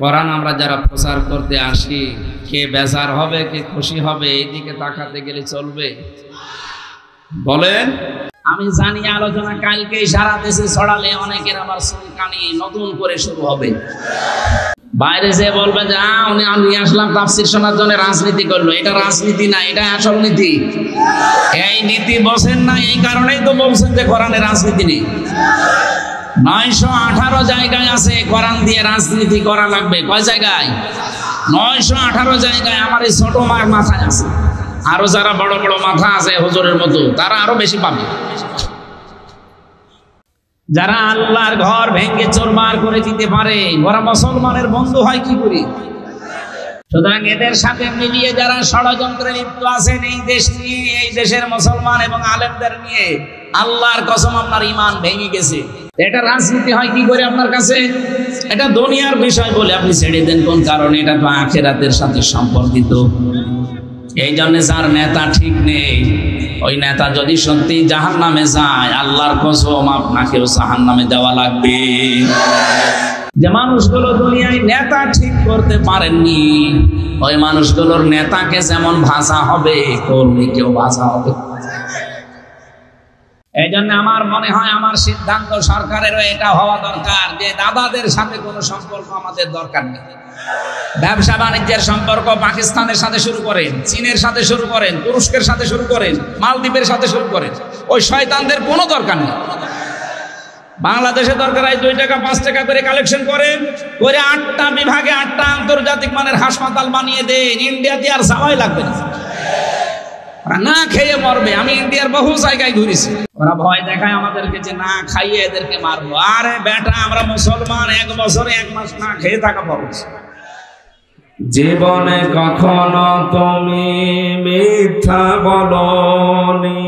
কোরআন আমরা যারা প্রচার করতে আসি, কে বেজার হবে কে খুশি হবে এই দিকে তাকাতে গেলে চলবে? বলেন। আমি জানি আলোচনা কালকে সারা দেশে ছড়ালে অনেকের আবার চুলকানি নতুন করে শুরু হবে। বাইরে যে বলবে যে আমি আসলাম তাফসীর শোনার জন্য, রাজনীতি করলো। এটা রাজনীতি না, এটা আসল নীতি। এই নীতি বসেন না, এই কারণেই তো বলছেন যে কোরআনে রাজনীতি নেই। 918 জায়গায় আছে কোরআন দিয়ে রাজনীতি করা লাগবে। কয় জায়গায়? 918 জায়গায়। আমার এই ছোট মার মাথায় আছে। আরো যারা বড় বড় মাথা আছে হুজুরের মতো, তারা আরো বেশি পাবে। যারা আল্লাহর ঘর ভেঙে চুরমার করে দিতে পারে, ওরা মুসলমানের বন্ধু হয় কি করে? সুতরাং এদের সাথে মিলিয়ে যারা ষড়যন্ত্রে লিপ্ত আছেন এই দেশ নিয়ে, এই দেশের মুসলমান এবং আলেমদের নিয়ে, আল্লাহর কসম আপনার ঈমান ভেঙে গেছে। এটা রাজনীতি হয় কি করে আপনার কাছে? এটা দুনিয়ার বিষয় বলে আপনি ছেড়ে দেন। কোন কারণে? এটা তো আখিরাতের সাথে সম্পর্কিত। এই জন্য যার নেতা ঠিক নেই, ওই নেতা যদি সত্যি জাহান্নামে যায়, আল্লাহর কসম আপনাকেও জাহান্নামে যাওয়া লাগবে। যে মানুষগুলো দুনিয়ায় নেতা ঠিক করতে পারেননি, ওই মানুষগুলোর নেতাকে যেমন ভাষা হবে, কর্মীকেও ভাষা হবে। এই জন্য আমার মনে হয়, আমার সিদ্ধান্ত সরকারেরও এটা হওয়া দরকার যে দাদাদের সাথে কোনো সম্পর্ক আমাদের দরকার নেই। ব্যবসা বাণিজ্যের সম্পর্ক পাকিস্তানের সাথে শুরু করেন, চীনের সাথে শুরু করেন, তুরস্কের সাথে শুরু করেন, মালদ্বীপের সাথে শুরু করেন। ওই শয়তানদের কোনো দরকার নেই। বাংলাদেশে দরকার হয় 2 টাকা 5 টাকা করে কালেকশন করেন, করে 8টা বিভাগে 8টা আন্তর্জাতিক মানের হাসপাতাল বানিয়ে দেন। ইন্ডিয়াতে আর যাওয়াই লাগবে না, ওরা না খেয়ে মরবে। আমি ইন্ডিয়ার বহু জায়গায় ঘুরেছি। ওরা ভয় দেখায় আমাদেরকে যে না খাইয়ে এদেরকে মারবো। আরে বেটা, আমরা মুসলমান, 1 বছরে 1 মাস না খেয়ে থাকা ফরজ। জীবনে কখনো তুমি মিথ্যা বলনি,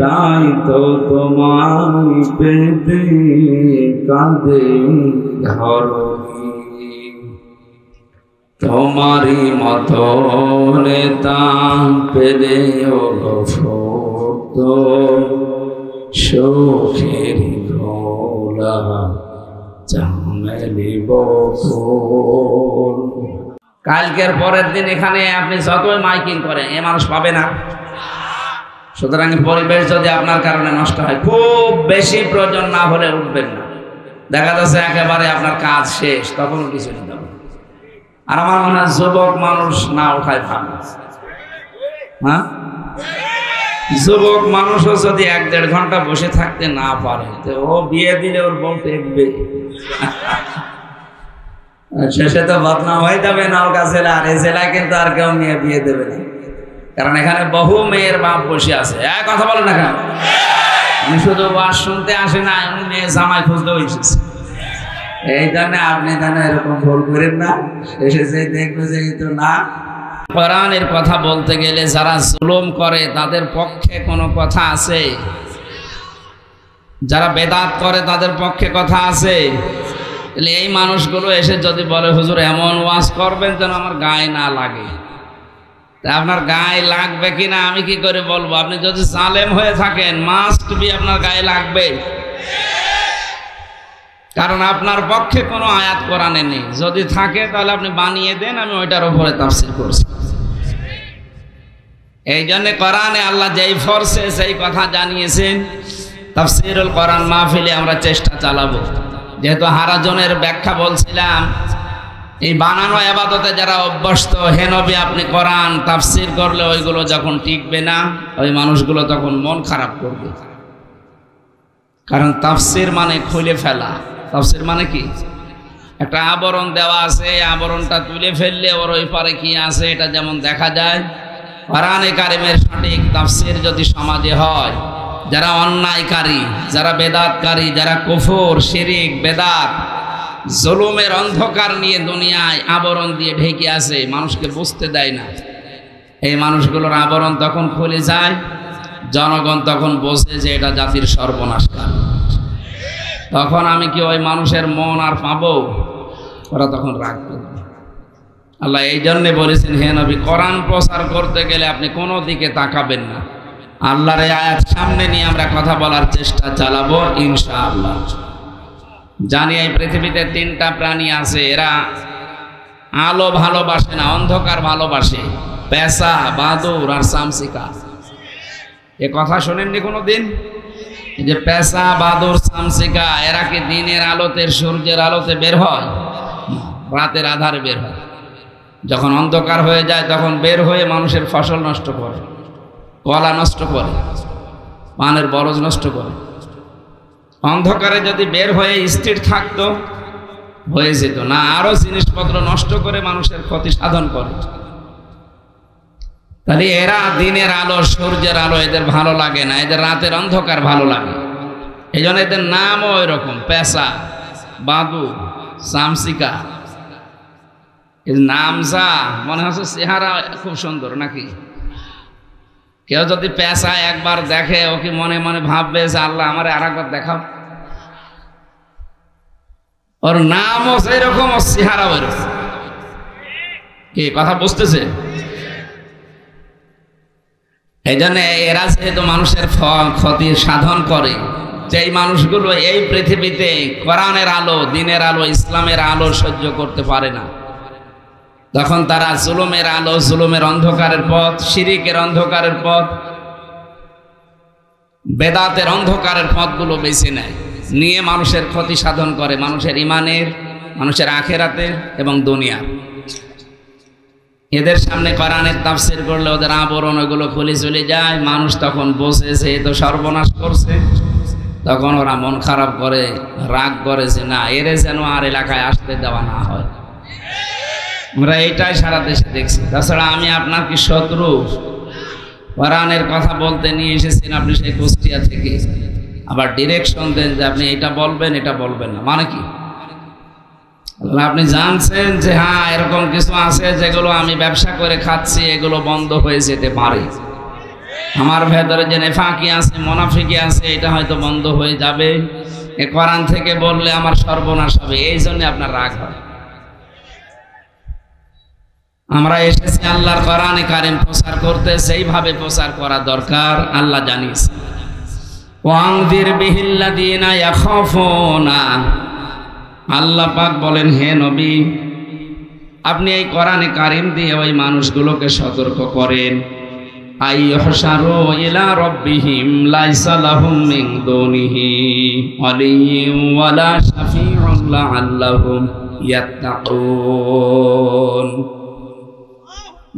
তাই তো তোমায় পেতে কাঁদে ধরনি। তোমারই মতো নেতা পেলেও গফত সুখের ভোলা জামেলি বকুল। কালকের পরের দিন এখানে আপনি যতই মাইকিং করেন, এ মানুষ পাবে না। সুতরাং পরিবেশ যদি আপনার কারণে নষ্ট হয়, খুব বেশি প্রয়োজন না হলে উঠবেন না। দেখা যাচ্ছে একেবারে আপনার কাজ শেষ, তখন কিছু নিতে হবে। আর আমার মনে হয় যুবক মানুষ না ওঠায় ভালো। হ্যাঁ, যুবক মানুষও যদি 1-1.5 ঘন্টা বসে থাকতে না পারে, তো ও বিয়ে দিলে ওর বউ দেখবে, শেষে তো বদনাম হয়ে যাবে নওগাঁ জেলা। আর এই জেলায় কিন্তু আর কেউ মেয়ে বিয়ে দেবে না, কারণ এখানে বহু মেয়ের বাপ বসে আছে। কথা বলে না কেন? উনি শুধু ওয়াজ শুনতে আসে না, উনি মেয়ে জামাই খুঁজতেও এসেছে। এই জন্য আপনি জানেন এরকম ভুল করেন না, এসেছে দেখবে যে তো না। কোরআনের কথা বলতে গেলে যারা জুলুম করে তাদের পক্ষে কোনো কথা আছে? যারা বেদাত করে তাদের পক্ষে কথা আছে? এই মানুষগুলো এসে যদি বলে হুজুর এমন ওয়াজ করবেন যেন আমার গায়ে না লাগে, তা আপনার গায়ে লাগবে কিনা আমি কি করে বলবো? আপনি যদি জালেম হয়ে থাকেন, মাস্ট বি আপনার গায়ে লাগবে, কারণ আপনার পক্ষে কোনো আয়াত কোরআনে নেই। যদি থাকে তাহলে আপনি বানিয়ে দেন, আমি ওইটার উপরে তাফসীর করছি। এই জন্য কোরআনে আল্লাহ যেই ফরসে সেই কথা জানিয়েছেন। তাফসীরুল কোরআন মাহফিলে আমরা চেষ্টা চালাবো। যেহেতু হারাজনের ব্যাখ্যা বলছিলাম, এই বানানো ইবাদতে যারা অভ্যস্ত, হে নবী আপনি কোরআন তাফসীর করলে ওইগুলো যখন টিকবে না, ওই মানুষগুলো তখন মন খারাপ করবে। কারণ তাফসীর মানে খুলে ফেলা। তাফসীর মানে কি? একটা আবরণ দেওয়া আছে, এই আবরণটা তুলে ফেললে ওর ওই পারে কি আছে এটা যেমন দেখা যায়। কোরআনে কারিমের সঠিক তাফসীর যদি সমাজে হয়, যারা অন্যায়কারী, যারা বেদাতকারী, যারা কুফর, শিরিক, বেদাত, জুলুমের অন্ধকার নিয়ে দুনিয়ায় আবরণ দিয়ে ঢেকে আছে, মানুষকে বুঝতে দেয় না, এই মানুষগুলোর আবরণ তখন খুলে যায়, জনগণ তখন বোঝে যে এটা জাতির সর্বনাশ। তখন আমি কি ওই মানুষের মন আর পাবো? ওরা তখন রাগ করবে। আল্লাহ এই জন্যে বলেছেন, হে নবী কোরআন প্রচার করতে গেলে আপনি কোনো দিকে তাকাবেন না। আল্লাহর এই আয়াত সামনে নিয়ে আমরা কথা বলার চেষ্টা চালাবো ইনশাআল্লাহ। জানি এই পৃথিবীতে তিনটা প্রাণী আছে, এরা আলো ভালোবাসে না, অন্ধকার ভালোবাসে, পেঁচা, বাদুড় আর চামচিকা। এ কথা শোনেননি কোনোদিন? যে পেঁচা, বাদুড়, চামচিকা এরা কি দিনের আলোতে, সূর্যের আলোতে বের হয়? রাতের আধারে বের হয়। যখন অন্ধকার হয়ে যায় তখন বের হয়ে মানুষের ফসল নষ্ট করে, কলা নষ্ট করে, পানের বরজ নষ্ট করে। অন্ধকারে যদি বের হয়ে স্থির থাকতো হয়ে যেত না, আরো জিনিসপত্র নষ্ট করে মানুষের ক্ষতি সাধন করে। তাহলে এরা দিনের আলো, সূর্যের আলো এদের ভালো লাগে না, এদের রাতের অন্ধকার ভালো লাগে। এই জন্য এদের নামও এরকম, পেঁচা, বাদুড়, চামচিকা। এর নাম যা মনে হচ্ছে চেহারা খুব সুন্দর নাকি? কেউ যদি পেঁচা একবার দেখে ও কি মনে মনে ভাববে যে আল্লাহ আমারে আর একবার দেখাও? ওর নামও সেরকম, ওর চেহারাও এরকম। কি কথা বুঝতেছে? এই জন্য এরা যেহেতু মানুষের ক্ষতি সাধন করে, যেই মানুষগুলো এই পৃথিবীতে কোরআনের আলো, দিনের আলো, ইসলামের আলো সহ্য করতে পারে না, তখন তারা জুলুমের আলো, জুলুমের অন্ধকারের পথ, শিরিকের অন্ধকারের পথ, বেদাতের অন্ধকারের পথগুলো বেছে নেয়, নিয়ে মানুষের ক্ষতি সাধন করে, মানুষের ইমানের, মানুষের আখেরাতের এবং দুনিয়ার। এদের সামনে কোরআনের তাফসীর করলে ওদের আবরণ ওগুলো খুলে চলে যায়। মানুষ তখন বসেছে এ তো সর্বনাশ করছে, তখন ওরা মন খারাপ করে, রাগ করে যে না, এরে যেন আর এলাকায় আসতে দেওয়া না হয়। আমরা এইটাই সারা দেশে দেখছি। তাছাড়া আমি আপনার কি শত্রু? কোরআনের কথা বলতে নিয়ে এসেছেন আপনি সেই কুষ্টিয়া থেকে, আবার ডিরেকশন দেন যে আপনি এটা বলবেন, এটা বলবেন না, মানে কি? আপনি জানছেন যে হ্যাঁ এরকম কিছু আছে যেগুলো আমি ব্যবসা করে খাচ্ছি, এগুলো বন্ধ হয়ে যেতে পারে। আমার ভেতরে যে নেফাকি আছে, মুনাফিকি আছে, এটা হয়তো বন্ধ হয়ে যাবে। এ কোরআন থেকে বললে আমার সর্বনাশ হবে, এই জন্য আপনার রাগ হয়। আমরা এসেছি আল্লাহর কোরআনে কারীম প্রচার করতে, সেইভাবে প্রচার করা দরকার। আল্লাহ জানিয়েছেন ওয়ানযির বিহিল্লাযীনা ইয়াখাফুনা, আল্লাহ পাক বলেন হে নবী আপনি এই কোরআনে কারীম দিয়ে ওই মানুষগুলোকে সতর্ক করেন, আইয়ুহশারু ইলা রাব্বিহিম লাইসা লাহুম মিন দুনিহি ওয়ালিয়্যুন ওয়ালা শাফীউন লাআল্লাহুম ইয়াত্তাকুন।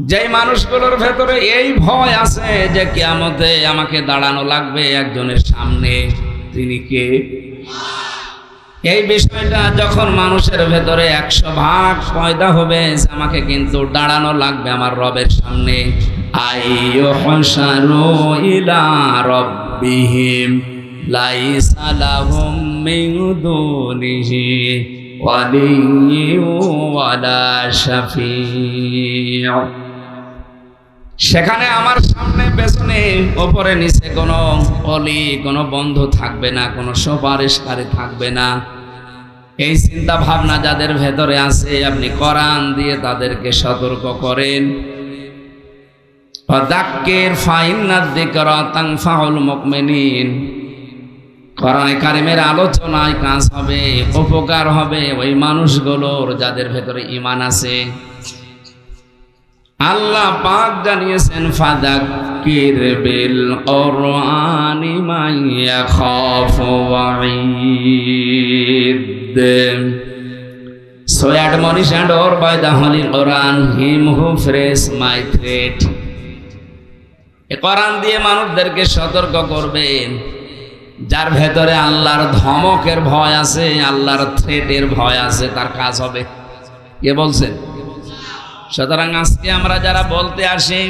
যেই মানুষগুলোর ভেতরে এই ভয় আছে যে কিয়ামতে আমাকে দাঁড়ানো লাগবে একজনের সামনে, তিনি কে? এই বিষয়টা যখন মানুষের ভেতরে 100% পয়দা হবে যে আমাকে কিন্তু দাঁড়ানো লাগবে আমার রবের সামনে, আইয়ুহশারু ইলা রাব্বিহিম লাইসা লাহুম মিন দুনিহি ওয়ালিয়্যুন ওয়ালা শাফীউ। সেখানে আমার সামনে পেছনে ওপরে নিচে কোনো অলি, কোনো বন্ধু থাকবে না, কোনো সুপারিশকারী থাকবে না। এই চিন্তা ভাবনা যাদের ভেতরে আছে আপনি কোরআন দিয়ে তাদেরকে সতর্ক করেন। ফাযাক্কির ফাইন্নাদ যিকরা তানফাউল মুমিনিন, কোরআনে কারীমের আলোচনায় কাজ হবে, উপকার হবে ওই মানুষগুলোর যাদের ভেতরে ঈমান আছে। আল্লাহ পাক জানিয়েছেন ফাযাক্কির বিল কুরআনি মান ইয়াখাফু ওয়াঈদ। So admonish and or by the Holy Quran him who frays my threat. এ কোরআন দিয়ে মানুষদেরকে সতর্ক করবেন যার ভেতরে আল্লাহর ধমকের ভয় আছে, আল্লাহর থ্রেটের ভয় আছে, তার কাজ হবে। কে বলছেন? সুতরাং আজকে আমরা যারা বলতে আসি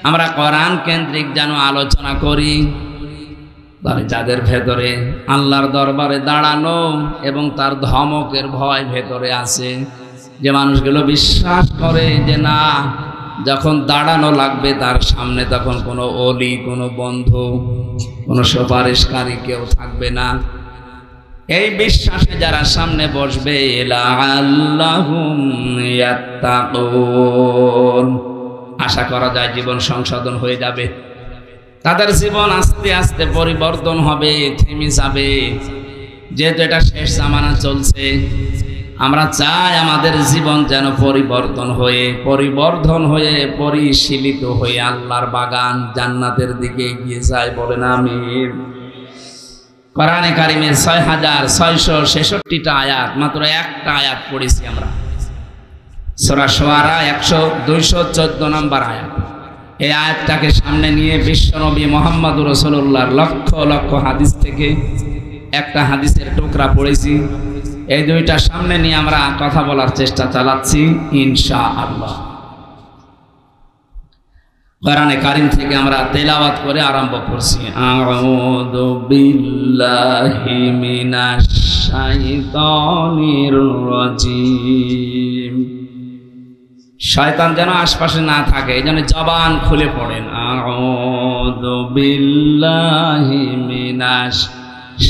আমরা কোরআন কেন্দ্রিক যেন আলোচনা করি, তাহলে যাদের ভেতরে আল্লাহর দরবারে দাঁড়ানো এবং তার ধমকের ভয় ভেতরে আছে, যে মানুষগুলো বিশ্বাস করে যে না যখন দাঁড়ানো লাগবে তার সামনে তখন কোনো অলি, কোনো বন্ধু, কোনো সুপারিশকারী কেউ থাকবে না, এই বিশ্বাসে যারা সামনে বসবে লাআল্লাহুম ইয়াত্তাকুন, আশা করা যায় জীবন সংশোধন হয়ে যাবে, তাদের জীবন আস্তে আস্তে পরিবর্তন হবে, থেমে যাবে। যেহেতু এটা শেষ জামানা চলছে, আমরা চাই আমাদের জীবন যেন পরিবর্তন হয়ে পরিশীলিত হয়ে আল্লাহর বাগান জান্নাতের দিকে এগিয়ে যায়। বলেন আমিন। কোরআনে কারিমের 6666টা আয়াত, মাত্র একটা আয়াত পড়েছি আমরা, সূরা শুআরা 214 নম্বর আয়াত। এই আয়াতটাকে সামনে নিয়ে বিশ্বনবী মুহাম্মদুর রাসূলুল্লাহর লক্ষ লক্ষ হাদিস থেকে একটা হাদিসের টুকরা পড়েছি। এই দুইটা সামনে নিয়ে আমরা কথা বলার চেষ্টা চালাচ্ছি ইনশাআল্লাহ। কোরআনে কারিম থেকে আমরা তেলাওয়াত করে আরম্ভ করছি। আউযু বিল্লাহি মিনাশ শাইতানির রাজিম। শয়তান যেন আশপাশে না থাকে, এই জন্য জবান খুলে পড়েন। আউযু বিল্লাহি মিনাশ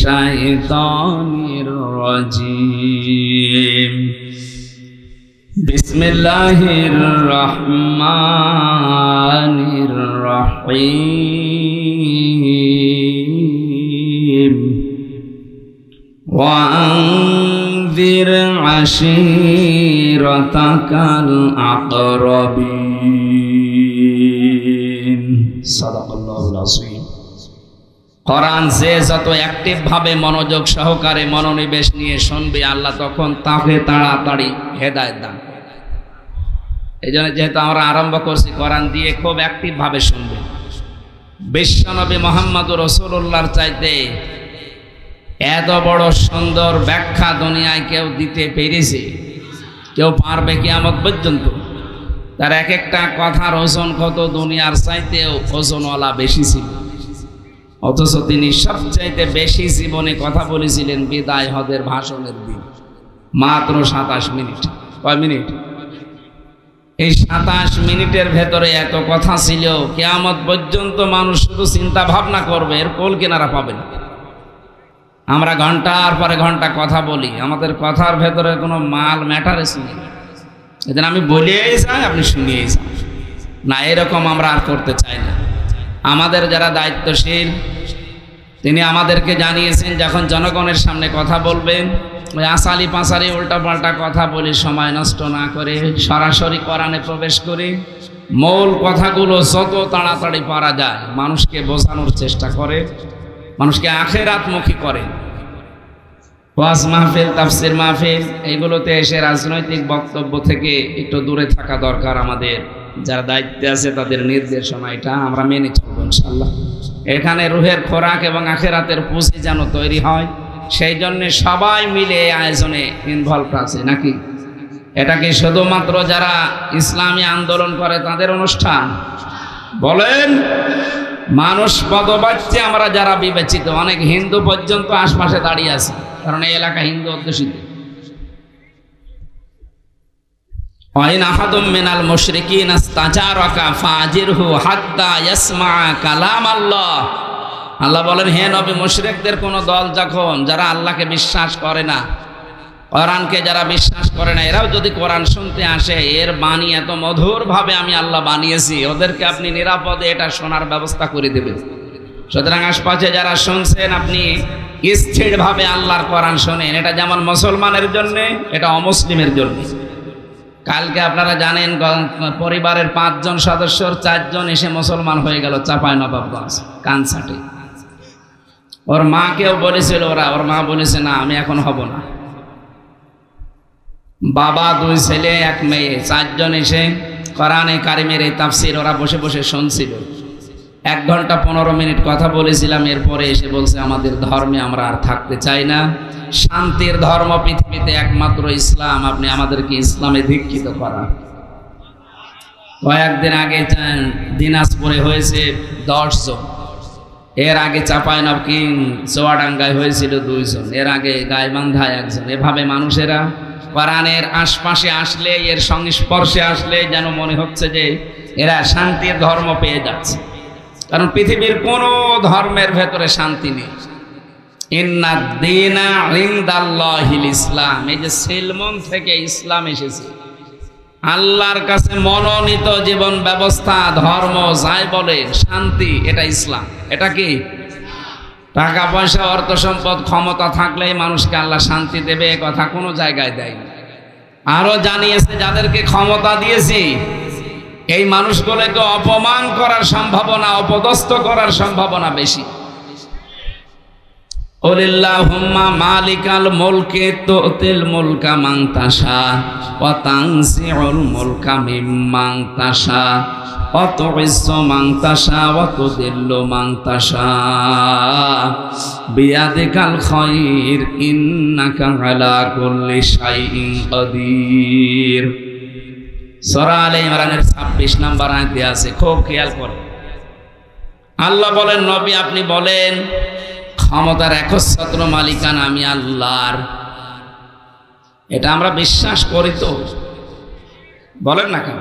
শাইতানির রাজিম। বিসমিল্লাহির রহমানির রহিম। ওয়ানযির আশীরাতাকাল আকরাবিন। সাদাকাল্লাহুল আযীম। কোরআন যে যত অ্যাক্টিভ ভাবে মনোযোগ সহকারে মনোনিবেশ নিয়ে শুনবে, আল্লাহ তখন তাকে তাড়াতাড়ি হেদায়েত দান করবে। এই জন্য যেহেতু আমরা আরম্ভ করছি কোরআন দিয়ে, খুব অ্যাক্টিভ ভাবে শুনবে। বিশ্বনবী মুহাম্মদুর রাসূলুল্লাহর চাইতে এত বড় সুন্দর ব্যাখ্যা দুনিয়ায় কেউ দিতে পেরেছে? কেউ পারবে কিয়ামত পর্যন্ত? তার এক একটা কথার ওজন কত দুনিয়ার চাইতেও ওজনওয়ালা বেশি ছিল, অথচ তিনি সবচাইতে বেশি জীবনে কথা বলেছিলেন বিদায় হজের ভাষণের দিন, মাত্র 27 মিনিট। কয় মিনিট? এই 27 মিনিটের ভেতরে এত কথা ছিল, কিয়ামত পর্যন্ত মানুষ শুধু চিন্তা ভাবনা করবে, এর কোল কিনারা পাবে না। আমরা ঘন্টার পরে ঘন্টা কথা বলি, আমাদের কথার ভেতরে কোনো মাল ম্যাটারেস নেই। এদিন আমি বলিয়েই যাই, আপনি শুনিয়েই যান না, এরকম আমরা আর করতে চাই না। আমাদের যারা দায়িত্বশীল, তিনি আমাদেরকে জানিয়েছেন যখন জনগণের সামনে কথা বলবেন, ওই আসালি পাঁচালি উল্টা পাল্টা কথা বলে সময় নষ্ট না করে সরাসরি কোরআনে প্রবেশ করে মূল কথাগুলো যত তাড়াতাড়ি পারা যায় মানুষকে বোঝানোর চেষ্টা করে, মানুষকে আখিরাতমুখী করে। ওয়াজ মাহফিল, তাফসির মাহফিল, এইগুলোতে এসে রাজনৈতিক বক্তব্য থেকে একটু দূরে থাকা দরকার। আমাদের যারা দায়িত্বে আছে তাদের নির্দেশনা এটা আমরা মেনে চলবো ইনশাআল্লাহ। এখানে রুহের খোরাক এবং আখিরাতের পুঁজি যেন তৈরি হয়, সেই জন্য সবাই মিলে এই আয়োজনে ইনভলভ আছে নাকি? এটা কি শুধুমাত্র যারা ইসলামী আন্দোলন করে তাদের অনুষ্ঠান? বলেন, মানুষ পদবাচ্যে আমরা যারা বিবেচিত, অনেক হিন্দু পর্যন্ত আশপাশে দাঁড়িয়ে আছে, কারণ এই এলাকা হিন্দু অধ্যুষিত। ওয়াইন আহাদুম মিনাল মুশরিকিন ইস্তাজারাকা ফাজিরহু হাত্তা ইয়াসমা কালাম আল্লাহ। আল্লাহ বলেন, হে নবী, মুশরিকদের কোন দল যখন, যারা আল্লাহকে বিশ্বাস করে না, কোরআনকে যারা বিশ্বাস করে না, এরাও যদি কোরআন শুনতে আসে, এর বাণী এত মধুর ভাবে আমি আল্লাহ বানিয়েছি, ওদেরকে আপনি নিরাপদে এটা শোনার ব্যবস্থা করে দেবেন। সুতরাং আশপাশে যারা শুনছেন, আপনি স্থির ভাবে আল্লাহর কোরআন শোনেন। এটা যেমন মুসলমানের জন্য, এটা অমুসলিমের জন্য। কালকে আপনারা জানেন পরিবারের 5 জন সদস্যর 4 জন এসে মুসলমান হয়ে গেল চাঁপাইনবাবগঞ্জ কানসাটে। ওর মাকেও বলেছিল, ওর মা বলেছে না, আমি এখন হব না। বাবা, 2 ছেলে 1 মেয়ে, 4 জন এসে কোরআনে কারিমের এই তাফসীর ওরা বসে বসে শুনছিল। 1 ঘন্টা 15 মিনিট কথা বলেছিলাম। এরপরে এসে বলছে, আমাদের ধর্মে আমরা আর থাকতে চাই না, শান্তির ধর্ম পৃথিবীতে একমাত্র ইসলাম, আপনি আমাদেরকে ইসলামে দীক্ষিত করান। কয়েকদিন আগে দিনাজপুরে হয়েছে 10 জন, এর আগে চাঁপাইনবাবগঞ্জ চুয়াডাঙ্গায় হয়েছিল 2 জন, এর আগে গাইবান্ধায় 1 জন। এভাবে মানুষেরা কোরআনের আশপাশে আসলে, এর সংস্পর্শে আসলে যেন মনে হচ্ছে যে এরা শান্তির ধর্ম পেয়ে যাচ্ছে। কারণ পৃথিবীর কোনো ধর্মের ভেতরে শান্তি নেই। ইন্নাদ দীনা ইনদাল্লাহিল ইসলাম, এই যে সেলমন থেকে ইসলাম এসেছে, আল্লাহর কাছে মনোনীত জীবন ব্যবস্থা, ধর্ম যাই বলে, শান্তি, এটা ইসলাম। এটা কি? টাকা পয়সা অর্থ সম্পদ ক্ষমতা থাকলেই মানুষকে আল্লাহ শান্তি দেবে, এ কথা কোনো জায়গায় দেয়নি। আরো জানিয়েছে যাদেরকে ক্ষমতা দিয়েছি এই মানুষগুলোকে অপমান করার সম্ভাবনা, অপদস্থ করার সম্ভাবনা বেশি। ওয়ালিল্লাহুম্মা মালিকাল মুলকি তুতিল মুলকা মান তাশা ওয়া তানজিউল মুলকা মিম্মান তাশা ওয়া তুইজ্জু মান তাশা ওয়া তুযিল্লু মান তাশা বিয়াদিকাল খায়র ইন্নাকা আলা কুল্লি শাইইন কাদির। সূরা আলে ইমরানের 26 নম্বর আয়াতে আছে, খুব খেয়াল করুন। আল্লাহ বলেন, নবী আপনি বলেন ক্ষমতার একচ্ছত্র মালিকানা আমি আল্লাহর। এটা আমরা বিশ্বাস করি তো, বলেন না কেন?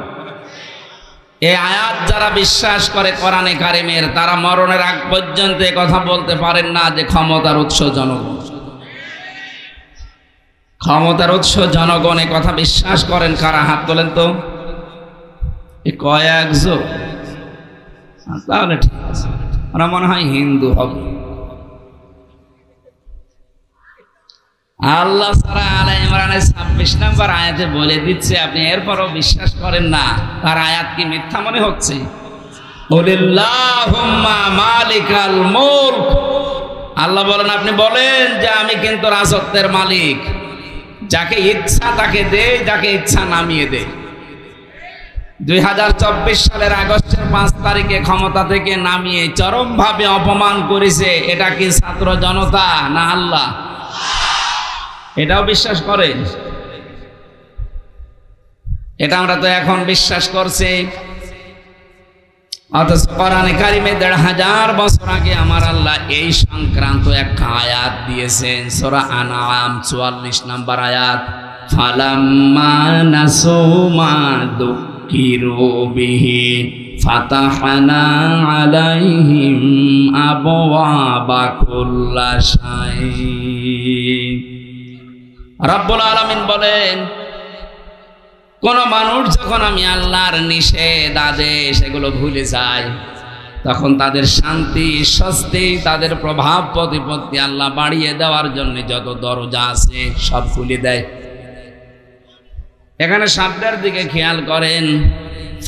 এই আয়াত যারা বিশ্বাস করে কোরআনে কারিমের, তারা মরণের আগ পর্যন্ত কথা বলতে পারেন না যে ক্ষমতার উৎস জনগণ। ক্ষমতার উৎস জনগণ, এ কথা বিশ্বাস করেন কারা? হাত তোলেন তো। কয়েকজন, তাহলে ঠিক আছে, ওরা মনে হয় হিন্দু হবে। আল্লাহ সূরা আলে ইমরানের 26 নম্বর আয়াতে বলে দিচ্ছে, আপনি এরপরও বিশ্বাস করেন না, তার আয়াত কি মিথ্যা মনে হচ্ছে? ওয়ালিল্লাহুম্মা মালিকাল মুলক, আল্লাহ বলেন আপনি বলেন যে আমি কিন্তু রাজত্বের মালিক, যাকে ইচ্ছা তাকে দেই, যাকে ইচ্ছা নামিয়ে দেই। 2024 সালের আগস্টের 5 তারিখে ক্ষমতা থেকে নামিয়ে চরমভাবে অপমান করেছে, এটা কি ছাত্র জনতা না আল্লাহ? এটাও বিশ্বাস করেন? এটা আমরা তো এখন বিশ্বাস করছি, অথচ কোরআনে কারিমে 1500 বছর আগে আমার আল্লাহ এই সংক্রান্ত একটা আয়াত দিয়েছেন। সূরা আনআম 44 নম্বর আয়াত, ফালাম্মা নাসু মা যুকিরু বিহি ফাতাহনা আলাইহিম আবওয়াবা কুল্লি শাই। রব্বুল আলামিন বলেন, কোন মানুষ যখন আমি আল্লাহর নিষেধ আদেশ এগুলো ভুলে যায়, তখন তাদের শান্তি স্বস্তি, তাদের প্রভাব প্রতিপত্তি আল্লাহ বাড়িয়ে দেওয়ার জন্য যত দরজা আছে সব খুলে দেয়। এখানে শব্দের দিকে খেয়াল করেন,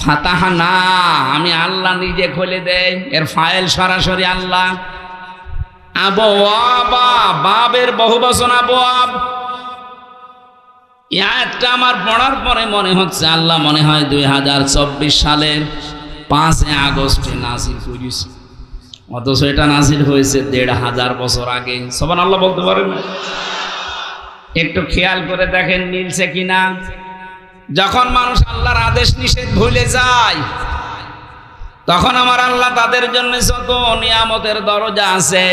ফাতাহনা আমি আল্লাহ নিজে খুলে দেয়, এর ফাইল সরাসরি আল্লাহ। আবওয়াবা, বাবের বহুবচন আবওয়াব। এই আয়াতটা আমার পড়ার পরে মনে হচ্ছে আল্লাহ মনে হয় 2024 সালের 5 আগস্টে নাজিল করেছে, অথচ এটা নাজিল হয়েছে 1500 বছর আগে। সুবহানাল্লাহ বলতে পারেন? একটু খেয়াল করে দেখেন মিলছে কিনা। যখন মানুষ আল্লাহর আদেশ নিষেধ ভুলে যায়, তখন আমার আল্লাহ তাদের জন্য যত নিয়ামতের দরজা আছে,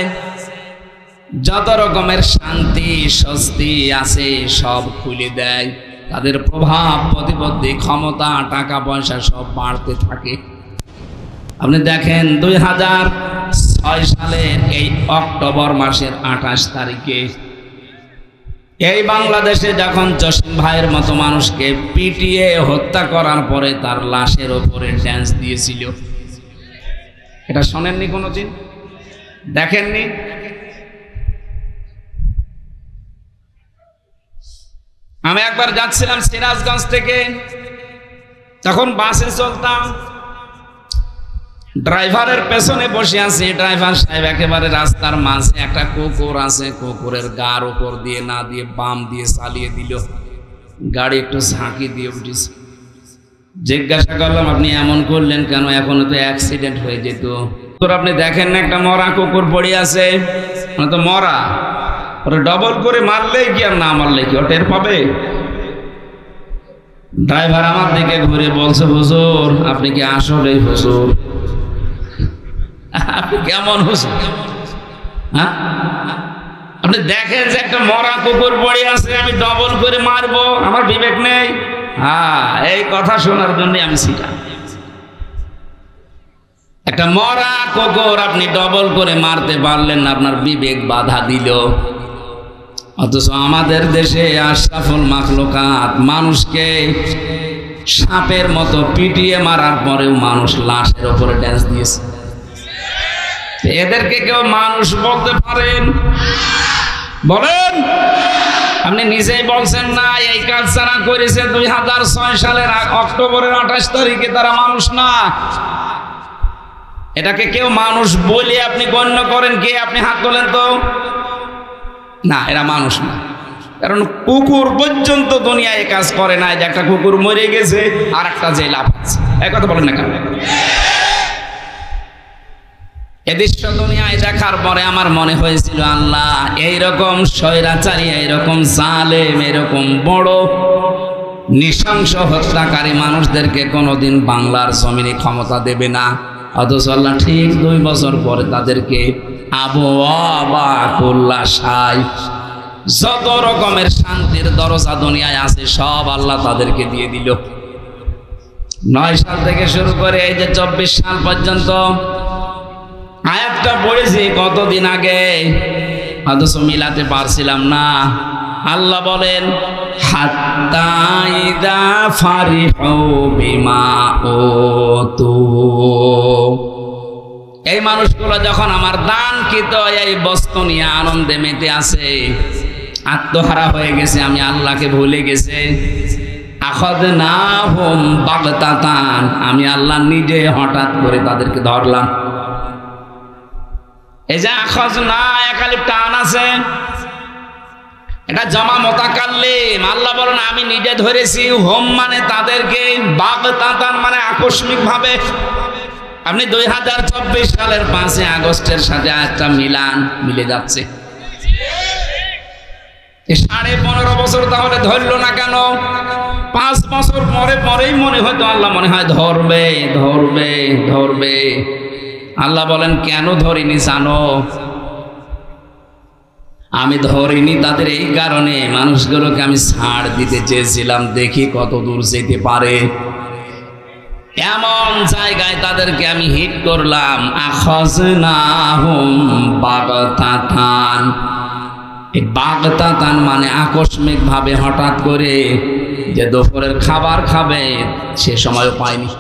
যত রকমের শান্তি স্বস্তি আছে সব খুলে দেয়। তাদের প্রভাব প্রতিপত্তি, ক্ষমতা, টাকা পয়সা সব বাড়তে থাকে। আপনি দেখেন 2006 সালের এই অক্টোবর মাসের 28 তারিখে এই বাংলাদেশে যখন জসিম ভাইয়ের মতো মানুষকে পিটিয়ে হত্যা করার পরে তার লাশের ওপরে ড্যান্স দিয়েছিল, এটা শোনেননি কোনোদিন? দেখেননি? আমি একবার যাচ্ছিলাম সিরাজগঞ্জ থেকে, তখন বাসে চলতাম, ড্রাইভারের পেছনে বসে আছি। ড্রাইভার সাহেব একেবারে রাস্তার মাঝে একটা কুকুর আছে, কুকুরের গার উপর দিয়ে না দিয়ে বাম দিয়ে চালিয়ে দিল, গাড়ি একটু ঝাঁকি দিয়ে উঠেছে। জিজ্ঞাসা করলাম আপনি এমন করলেন কেন? এখনো তো অ্যাক্সিডেন্ট হয়ে যেত। তোর আপনি দেখেন না একটা মরা কুকুর পড়ে আছে, মানে তো মরা, ওরা ডবল করে মারলেই কি আর না মারলে কি ও টের পাবে? ড্রাইভার আমার দিকে ঘুরে বলছে, হুজুর আপনি কি আসলেই হুজুর? আপনি কেমন হুজুর? হ্যাঁ, আপনি দেখেন যে একটা মরা কুকুর পড়ে আছে, আমি ডবল করে মারবো, আমার বিবেক নেই? হ্যাঁ, এই কথা শোনার জন্য আমি ছিলাম। একটা মরা কুকুর আপনি ডবল করে মারতে পারলেন না, আপনার বিবেক বাধা দিল। অথচ আমাদের দেশে আশরাফুল মাখলুকাত মানুষকে সাপের মতো পিটিয়ে মারার পরেও মানুষ লাশের ওপরে ড্যান্স দিয়েছে। এদেরকে কেউ মানুষ বলতে পারেন? বলেন। আপনি নিজেই বলছেন না এই কাজ যারা করেছে 2006 সালের অক্টোবরের 28 তারিখে তারা মানুষ না। এটাকে কেউ মানুষ বলে আপনি গণ্য করেন? কে? আপনি হাত তোলেন তো। না, এরা মানুষ না। কারণ কুকুর পর্যন্ত দুনিয়ায় এই কাজ করে না যে একটা কুকুর মরে গেছে আর একটা যে লাফাচ্ছে। এই কথা বলেন না কেন? এ দৃশ্য দুনিয়ায় দেখার পরে আমার মনে হয়েছিল, আল্লাহ এইরকম স্বৈরাচারী, এইরকম জালেম, এরকম বড় নৃশংস হত্যাকারী মানুষদেরকে কোনোদিন বাংলার জমিনে ক্ষমতা দেবে না। অথচ আল্লাহ ঠিক 2 বছর পরে তাদেরকে আবহাওয়া উল্লাসায় যত রকমের শান্তির দরজা দুনিয়ায় আছে সব আল্লাহ তাদেরকে দিয়ে দিল। 9 সাল থেকে শুরু করে এই যে 24 সাল পর্যন্ত আয়াতটা পড়েছি কতদিন আগে, অথচ মিলাতে পারছিলাম না। আল্লাহ বলেন, হাত্তা ইযা ফারিহু বিমা উতু, এই মানুষগুলো যখন আমার দানকৃত এই বস্তু নিয়ে আনন্দে মেতে আছে, আত্মহারা হয়ে গেছে, আমি আল্লাহকে ভুলে গেছে, আখাযনাহুম বাগতাতান, আমি আল্লাহ নিজে হঠাৎ করে তাদেরকে ধরলাম। এই যে আখাযনা একালিফ টান আছে, এটা জমা মুতাকাল্লিম। আল্লাহ বলেন আমি নিজে ধরেছি। হোম মানে তাদেরকে, বাগতাতান মানে আকস্মিক ভাবে। আপনি 2024 সালের 5 আগস্টের সাথে একটা মিলে যাচ্ছে। 15.5 বছর তাহলে ধরলো না কেন? 5 বছর পরেই মনে হয়তো আল্লাহ মনে হয় ধরবে ধরবে ধরবে। আল্লাহ বলেন কেন ধরিনি জানো? আমি ধরিনি তাদের এই কারণে, মানুষগুলোকে আমি ছাড় দিতে চেয়েছিলাম, দেখি কত দূর যেতে পারে। এমন জায়গায় তাদেরকে আমি হিট করলাম। আখাযনাহুম বাগতাতান, এই বাগতাতান মানে আকস্মিক ভাবে, হঠাৎ করে। যে দুপুরের খাবার খাবে সে সময়ও পায়নি।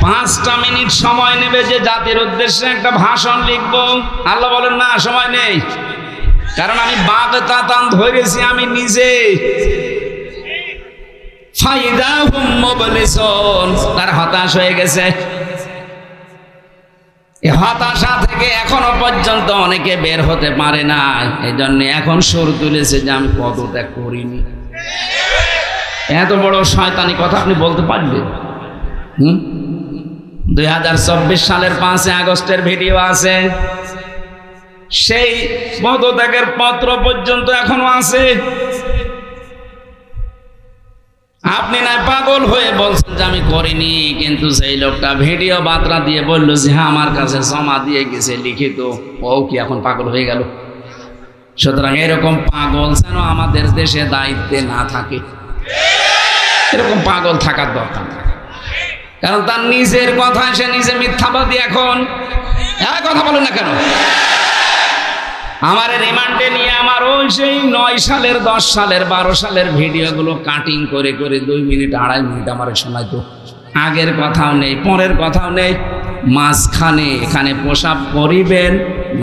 5টা মিনিট সময় নেবে যে জাতির উদ্দেশ্যে একটা ভাষণ লিখবো, আল্লাহ বলেন না, সময় নেই। কারণ আমি বাগতাতান ধরেছি আমি নিজে। ফাইদাহুম মুবলিসুন, তারা হতাশ হয়ে গেছে। এই হতাশা থেকে এখনো পর্যন্ত অনেকে বের হতে পারে না। এই জন্য এখন সুর তুলেছে যে আমি পদত্যাগ করিনি। এত বড় শয়তানি কথা আপনি বলতে পারবেন? 2024 সালের 5 আগস্টের ভিডিও আছে, সেই পদত্যাগের পত্র পর্যন্ত এখনো আছে। আপনি না পাগল হয়ে বলছেন যে আমি করিনি, কিন্তু সেই লোকটা ভিডিও বার্তা দিয়ে বলল যে হ্যাঁ আমার কাছে জমা দিয়ে গেছে লিখিত, ও কি এখন পাগল হয়ে গেল? সুতরাং এরকম পাগল যেন আমাদের দেশে দায়িত্বে না থাকে, এরকম পাগল থাকার দরকার। কারণ তার নিজের কথা সে নিজে মিথ্যাবাদী। এখন কথা বলেন না কেন? আমার রিমান্ডে নিয়ে আমার ওই সেই 9 সালের 10 সালের 12 সালের ভিডিওগুলো কাটিং করে করে 2 মিনিট 2.5 মিনিট আমার শোনাইতো। আগের কথাও নেই, পরের কথাও নেই, মাঝখানে এখানে প্রসাব করিবেন,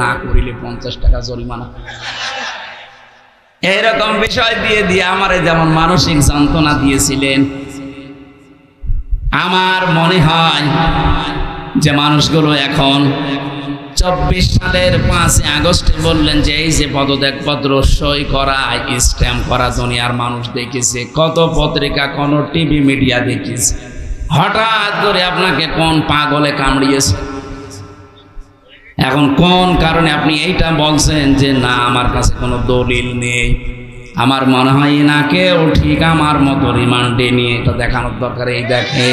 না করিলে 50 টাকা জরিমানা। এইরকম বিষয় দিয়ে দিয়ে আমারে যেমন মানসিক যন্ত্রণা দিয়েছিলেন, আমার মনে হয় যে মানুষগুলো এখন 24 সালের 5 আগস্টে বললেন যে এই যে পদত্যাগপত্র সই করা, স্ট্যাম্প করা দুনিয়ার মানুষ দেখেছে, কত পত্রিকা, কোন টিভি মিডিয়া দেখেছে। হঠাৎ করে আপনাকে কোন পাগলে কামড়িয়েছে? এখন কোন কারণে আপনি এইটা বলছেন যে না আমার কাছে কোনো দলিল নেই? আমার মনে হয় এনাকেও ঠিক আমার মতো রিমান্ডে নিয়ে এটা দেখানোর দরকার। এই দেখে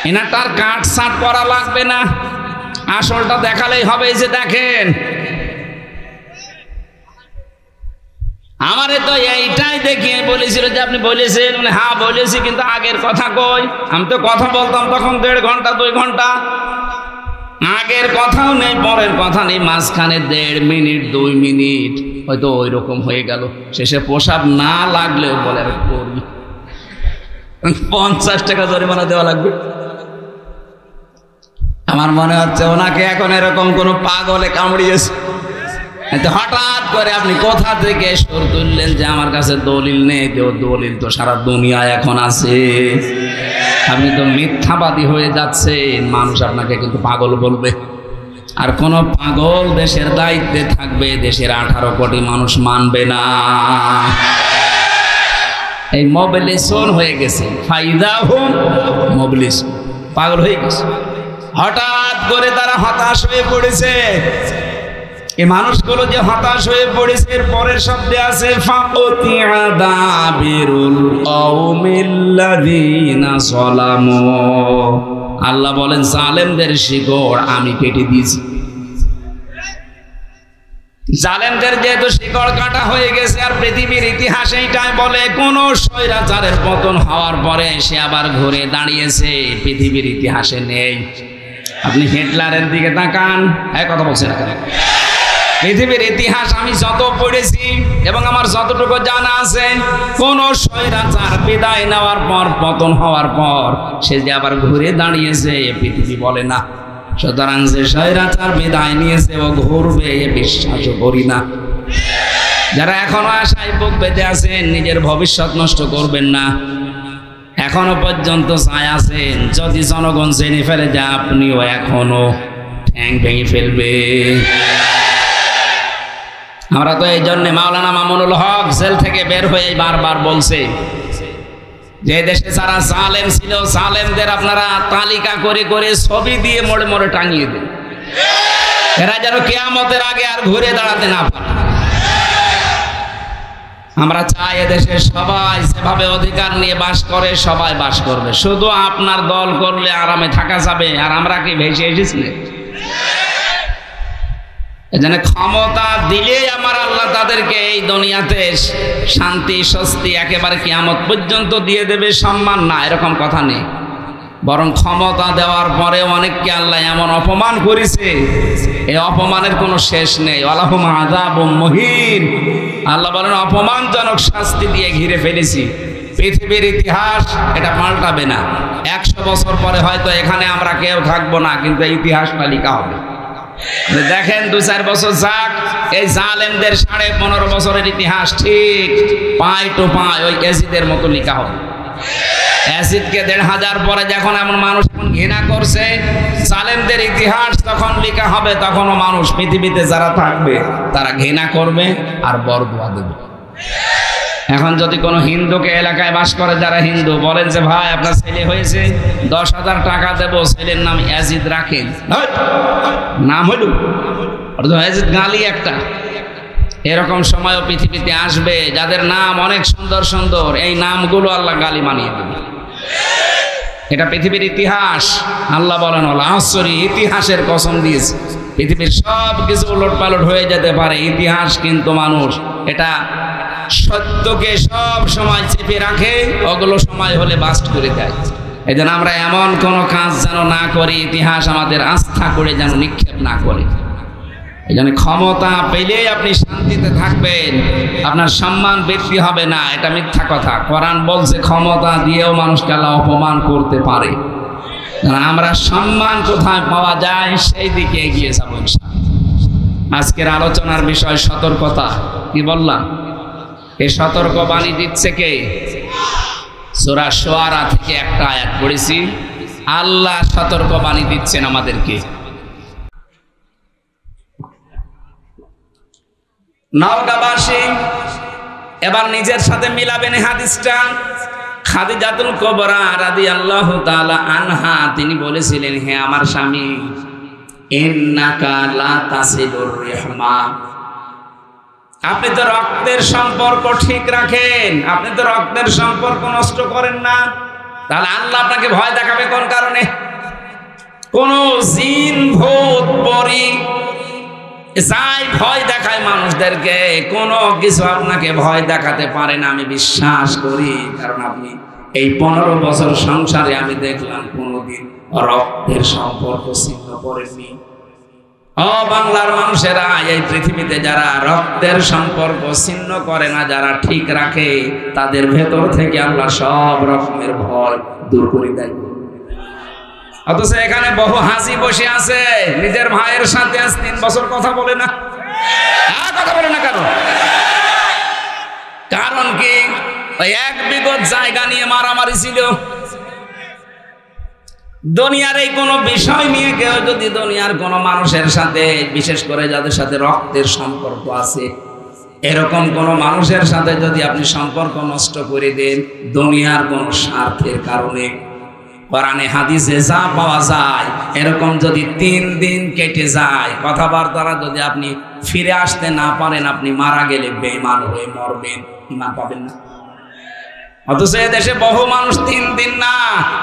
এনাটার কাট সাট করা লাগবে না, আসলটা দেখালেই হবে। এই যে দেখেন, আমারে তো এইটাই দেখিয়ে বলেছিল যে আপনি বলেছেন। হ্যাঁ বলেছি, কিন্তু আগের কথা কই? আমি তো কথা বলতাম তখন 1.5 ঘন্টা 2 ঘন্টা। আগের কথাও নেই, পরের কথা নেই, মাঝখানে 1.5 মিনিট 2 মিনিট হয়তো ওই রকম হয়ে গেল। শেষে প্রসাব না লাগলেও বলে আমি করি, 50 টাকা জরিমানা দেওয়া লাগবে। আমার মনে হচ্ছে ওনাকে এখন এরকম কোন পাগলে কামড়িয়েছে। হঠাৎ করে আপনি কোথা থেকে সুর তুললেন যে আমার কাছে দলিল নেই? দলিল তো সারা দুনিয়ায় এখন আছে। আপনি তো মিথ্যাবাদী হয়ে যাচ্ছেন, মানুষ আপনাকে কিন্তু পাগল বলবে। আর কোন পাগল দেশের দায়িত্বে থাকবে, দেশের 18 কোটি মানুষ মানবে না। এই মোবিলিসন হয়ে গেছে, ফাইদাহুম মোবিলিসন, পাগল হয়ে গেছে। হঠাৎ করে তারা হতাশ হয়ে পড়েছে। এই মানুষগুলো যে হতাশ হয়ে পড়েছে, এর পরের শব্দে আছে ফাকুতিয়া দাবিরুল কওমিল্লাযিনা যালামু। আল্লাহ বলেন জালেমদের শিকড় আমি কেটে দিয়েছি। জালেমদের যেহেতু শিকড় কাটা হয়ে গেছে, আর পৃথিবীর ইতিহাস এইটাই বলে কোন স্বৈরাচারের পতন হওয়ার পরে সে আবার ঘুরে দাঁড়িয়েছে পৃথিবীর ইতিহাসে নেই। আপনি হিটলারের দিকে তাকান, কথা বলছেন না? পৃথিবীর ইতিহাস আমি যত পড়েছি এবং আমার যতটুকু জানা আছে, কোন স্বৈরাচার বিদায় নেওয়ার পর, পতন হওয়ার পর সে যে আবার ঘুরে দাঁড়িয়েছে পৃথিবী বলে না। সুতরাং যে স্বৈরাচার বিদায় নিয়েছে ও ঘুরবে এ বিশ্বাসও করি না। যারা এখনো আশায় বুক বেঁধে আছেন, নিজের ভবিষ্যৎ নষ্ট করবেন না। এখনো পর্যন্ত চায় আছেন, যদি জনগণ জেনে ফেলে যে আপনিও এখনো ঠ্যাং ভেঙে ফেলবে। আমরা তো এই জন্য মাওলানা মামুনুল হক জেল থেকে বের হয়ে বারবার বলছে যে দেশে যারা জালেম ছিল, জালেমদের আপনারা তালিকা করে করে ছবি দিয়ে মোড়ে মোড়ে টাঙিয়ে দেন, এরা যেন কিয়ামতের আগে আর ঘুরে দাঁড়াতে না পারে। আমরা চাই এদেশে সবাই যেভাবে অধিকার নিয়ে বাস করে সবাই বাস করবে। শুধু আপনার দল করলে আরামে থাকা যাবে, আর আমরা কি ভেসে এসেছি? এজন্য ক্ষমতা দিলেই আমার আল্লাহ তাদেরকে এই দুনিয়াতে শান্তি স্বস্তি একেবারে কিয়ামত পর্যন্ত দিয়ে দেবে, সম্মান না, এরকম কথা নেই। বরং ক্ষমতা দেওয়ার পরে অনেককে আল্লাহ এমন অপমান করেছে, এই অপমানের কোনো শেষ নেই। ওয়ালাহুম আযাবুম মুহিন। আল্লাহ বলেন অপমানজনক শাস্তি দিয়ে ঘিরে ফেলেছি। পৃথিবীর ইতিহাস এটা পাল্টাবে না। 100 বছর পরে হয়তো এখানে আমরা কেউ থাকবো না, কিন্তু ইতিহাস তালিকা হবে। দেখেন 2-4 বছর যাক, এই জালেমদের 15.5 বছরের ইতিহাস ঠিক পায় টু পায় ওই এজিদের মতো লেখা হবে। এজিদকে 1500 পরে যখন এমন মানুষ ঘৃণা করছে, জালেমদের ইতিহাস তখন লেখা হবে। তখনও মানুষ পৃথিবীতে যারা থাকবে তারা ঘৃণা করবে আর বরদোয়া দেবে। এখন যদি কোনো হিন্দুকে এলাকায় বাস করে, যারা হিন্দু বলেন যে ভাই আপনার ছেলে হয়েছে, 10,000 টাকা দেবো, ছেলের নাম এজিদ রাখেন, নাম হইল এজিদ গালি একটা। এরকম সময়ও পৃথিবীতে আসবে যাদের নাম অনেক সুন্দর সুন্দর, এই নামগুলো আল্লাহ গালি মানিয়ে দেবে। এটা পৃথিবীর ইতিহাস। আল্লাহ বলেন আসরি, ইতিহাসের কসম দিয়েছে। পৃথিবীর সব কিছু উলট পালট হয়ে যেতে পারে, ইতিহাস কিন্তু মানুষ এটা সত্যকে সব সময় চেপে রাখে, ওগুলো সময় হলে বাস্ট করে দেয়। এই জন্য আমরা এমন কোনো কাজ যেন না করি, ইতিহাস আমাদের আস্থা করে যেন নিক্ষেপ না করে। এই জন্য ক্ষমতা পেলেই আপনি শান্তিতে থাকবেন, আপনার সম্মান বৃদ্ধি হবে না, এটা মিথ্যা কথা। কোরআন বলছে ক্ষমতা দিয়েও মানুষকে আল্লাহ অপমান করতে পারে। আমরা সম্মান কোথায় পাওয়া যায় সেই দিকে এগিয়ে যাব ইনশাআল্লাহ। আজকের আলোচনার বিষয় সতর্কতা। কি বললাম? এই সতর্ক বাণী দিচ্ছে কে? সূরা শুআরা থেকে একটা আয়াত পড়েছি, আল্লাহ সতর্ক বাণী দিচ্ছেন আমাদেরকে। নওগাঁবাসী এবার নিজের সাথে মিলাবেন হাদিসটা। খাদিজাতুল কুবরা রাদিয়াল্লাহু তাআলা আনহা তিনি বলেছিলেন, হে আমার স্বামী, ইন্নাকা লা তাসিলুর রাহমা, আপনি তো রক্তের সম্পর্ক ঠিক রাখেন, আপনি তো রক্তের সম্পর্ক নষ্ট করেন না। তাহলে আল্লাহ আপনাকে ভয় দেখাবে কোন কারণে? কোন জিন ভূত পরী যাই ভয় দেখায় মানুষদেরকে, কোনো কিছু আপনাকে ভয় দেখাতে পারে না আমি বিশ্বাস করি। কারণ আপনি এই 15 বছর সংসারে আমি দেখলাম কোনোদিন রক্তের সম্পর্ক ছিন্ন করেননি। ও বাংলার মানুষেরা, এই পৃথিবীতে যারা রক্তের সম্পর্ক ছিন্ন করে না, যারা ঠিক রাখে, তাদের ভেতর থেকে আল্লাহ সব রকমের ভয় দূর করে দেয়। অথচ এখানে বহু হাসি বসে আছে, নিজের ভাইয়ের সাথে আজ 3 বছর কথা বলে না। কথা বলে না কেন? কারণ কি? ওই 1 বিঘত জায়গা নিয়ে মারামারি ছিল। দুনিয়ার এই কোনো বিষয় নিয়ে কেউ যদি দুনিয়ার কোনো মানুষের সাথে, বিশেষ করে যাদের সাথে রক্তের সম্পর্ক আছে, এরকম কোন মানুষের সাথে যদি আপনি সম্পর্ক নষ্ট করে দেন দুনিয়ার কোন স্বার্থের কারণে, কোরআনে হাদিসে যা পাওয়া যায়, এরকম যদি 3 দিন কেটে যায়, কথাবার্তারা যদি আপনি ফিরে আসতে না পারেন, আপনি মারা গেলে বেঈমান হয়ে মরবেন, ঈমান পাবেন না। অথচ দেশে বহু মানুষ 3 দিন না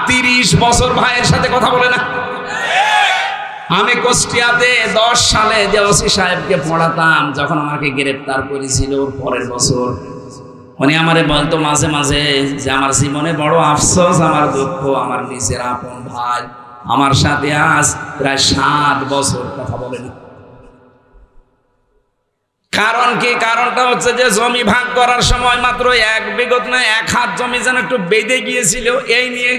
30 বছর ভাইয়ের সাথে কথা বলে না। আমি কুষ্টিয়াতে 10 সালে যে ওসি সাহেবকে পড়াতাম, যখন আমাকে গ্রেফতার করেছিল পরের বছর, উনি আমারে বলতো মাঝে মাঝে যে আমার জীবনে বড় আফসোস, আমার দুঃখ, আমার নিজের আপন ভাই আমার সাথে আজ প্রায় 7 বছর কথা বলেনি। কারণ কি? কারণটা হচ্ছে যে জমি ভাগ করার সময় মাত্র 1 বিঘত না 1 হাত জমি যেন একটু বেঁধে গিয়েছিল এই নিয়ে।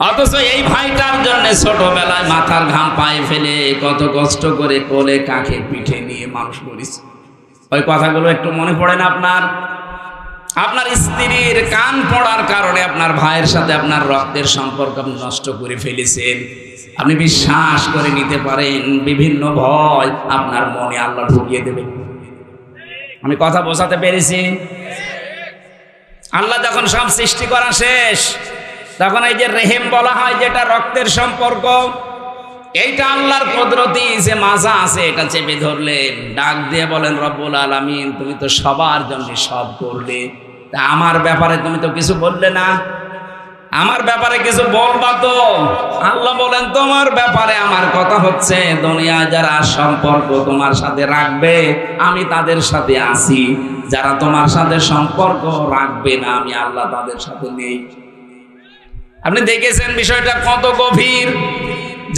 অথচ এই ভাইটার জন্য ছোটবেলায় মাথার ঘাম পায়ে ফেলে কত কষ্ট করে কোলে কাঁখে পিঠে নিয়ে মানুষ করেছে। ওই কথাগুলো একটু মনে পড়ে না আপনার? আপনার স্ত্রীর কান পড়ার কারণে আপনার ভাইয়ের সাথে আপনার রক্তের সম্পর্ক আপনি নষ্ট করে ফেলেছেন। আপনি বিশ্বাস করে নিতে পারেন, বিভিন্ন ভয় আপনার মনে আল্লাহ ঢুকিয়ে দেবে। আমি কথা বোঝাতে পেরেছি? আল্লাহ যখন সব সৃষ্টি করা শেষ, তখন এই যে রেহেম বলা হয়, যেটা রক্তের সম্পর্ক, এইটা আল্লাহর কুদরতি যে মাজা আছে, এটা চেপে ধরলে ডাক দিয়ে বলেন, রব্বুল আলামিন তুমি তো সবার জন্য সব করলে, তা আমার ব্যাপারে তুমি তো কিছু বললে না, আমার ব্যাপারে কিছু বলবা তো। আল্লাহ বলেন, তোমার ব্যাপারে আমার কথা হচ্ছে, দুনিয়া যারা সম্পর্ক তোমার সাথে রাখবে আমি তাদের সাথে আছি, যারা তোমার সাথে সম্পর্ক রাখবে না আমি আল্লাহ তাদের সাথে নেই। আপনি দেখেছেন বিষয়টা কত গভীর।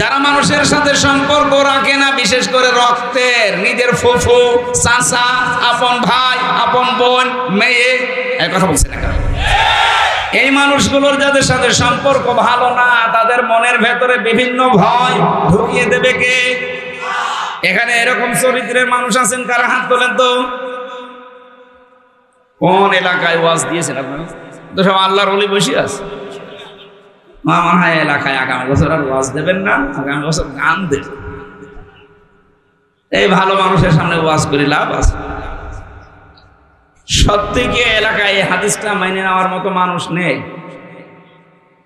যারা মানুষের সাথে সম্পর্ক রাখে না, বিশেষ করে রক্তের, নিজের ফুফু, চাচা, আপন ভাই, আপন বোন, মেয়ে, এই কথা বলছে না কেন? এই মানুষগুলোর যাদের সাথে সম্পর্ক ভালো না, তাদের মনের ভেতরে বিভিন্ন ভয় ঢুকিয়ে দেবে কে? এখানে এরকম চরিত্রের মানুষ আছেন, কারা হাত তোলেন তো? কোন এলাকায় ওয়াজ দিয়েছেন আপনারা? তো সব আল্লাহর ওলি বসে আছে। আমার হয় এলাকায় আগামী বছর আর ওয়াজ দেবেন না, আগামী বছর গান দেবেন। এই ভালো মানুষের সামনে ওয়াজ করে লাভ আছে? সত্যি কি এলাকায় এই হাদিসটা মাইনে নেওয়ার মতো মানুষ নেই?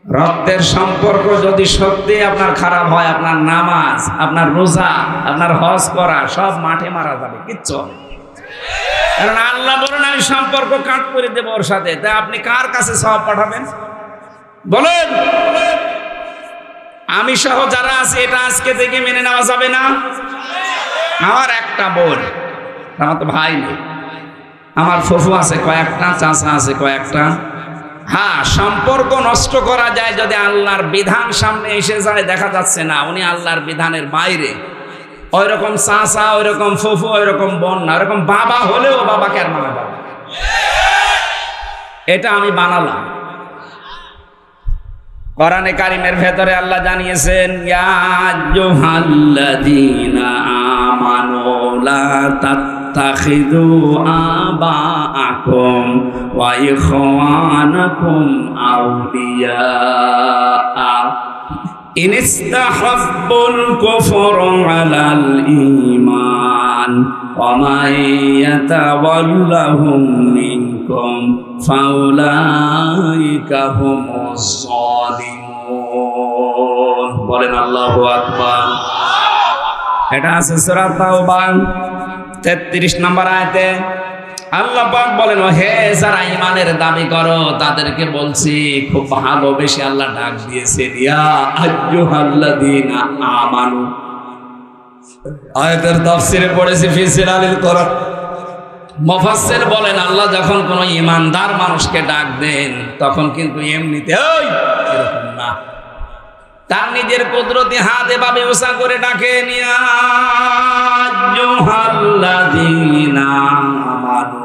রক্তের সম্পর্ক যদি সত্যি আপনার খারাপ হয়, আপনার নামাজ, আপনার রোজা, আপনার হজ করা সব মাঠে মারা যাবে, কিচ্ছু হবে। কারণ আল্লাহ বলেন আমি সম্পর্ক কাট করে দেবো ওর সাথে। তা আপনি কার কাছে সওয়াব পাঠাবেন বলেন? আমি সহ যারা আছে, এটা আজকে থেকে মেনে নেওয়া যাবে না। আমার একটা বোন, আমার তো ভাই নেই, আমার ফুফু আছে কয়েকটা, চাচা আছে কয়েকটা। হ্যাঁ, সম্পর্ক নষ্ট করা যায় যদি আল্লাহর বিধান সামনে এসে যায়, দেখা যাচ্ছে না উনি আল্লাহর বিধানের বাইরে, ওই রকম চাচা, ওই রকম ফুফু, ওই রকম বোন না, ওরকম বাবা হলেও বাবাকে আর মানা যাবে। এটা আমি বানালাম। কোরআনে কারিমের ভেতরে আল্লাহ জানিয়েছেন, ইয়া আইয়ুহাল্লাযীনা আমানু লা তাত্তাখিযু আবাআকুম ওয়া ইখওয়ানাকুম আউলিয়া ইন ইসতাহাব্বুল কুফরা আলাল ঈমান ওয়া মান ইয়াতাওয়াল্লাহুম মিনকুম ফাউলাইকা হুমুজ যালিমুন। বলেন আল্লাহু আকবার। এটা আছে সূরা তাওবা 33 নম্বর আয়াতে। আল্লাহ পাক বলেন, হে যারা ঈমানের দাবি করো তাদেরকে বলছি, খুব ভালোবেসে আল্লাহ ডাক দিয়েছেন, ইয়া আইয়ুহাল্লাযীনা আমানু। আয়াতের তাফসীরে পড়েছি ফি সিলালিল কোরআন। মুফাসসির বলেন, আল্লাহ যখন কোনো ঈমানদার মানুষকে ডাক দেন তখন কিন্তু এমনিতে এরকম না, তার নিজের কুদরতি হাত এভাবে উঁচা করে ডাকেন, ইয়া আইয়ুহাল্লাযীনা আমানু।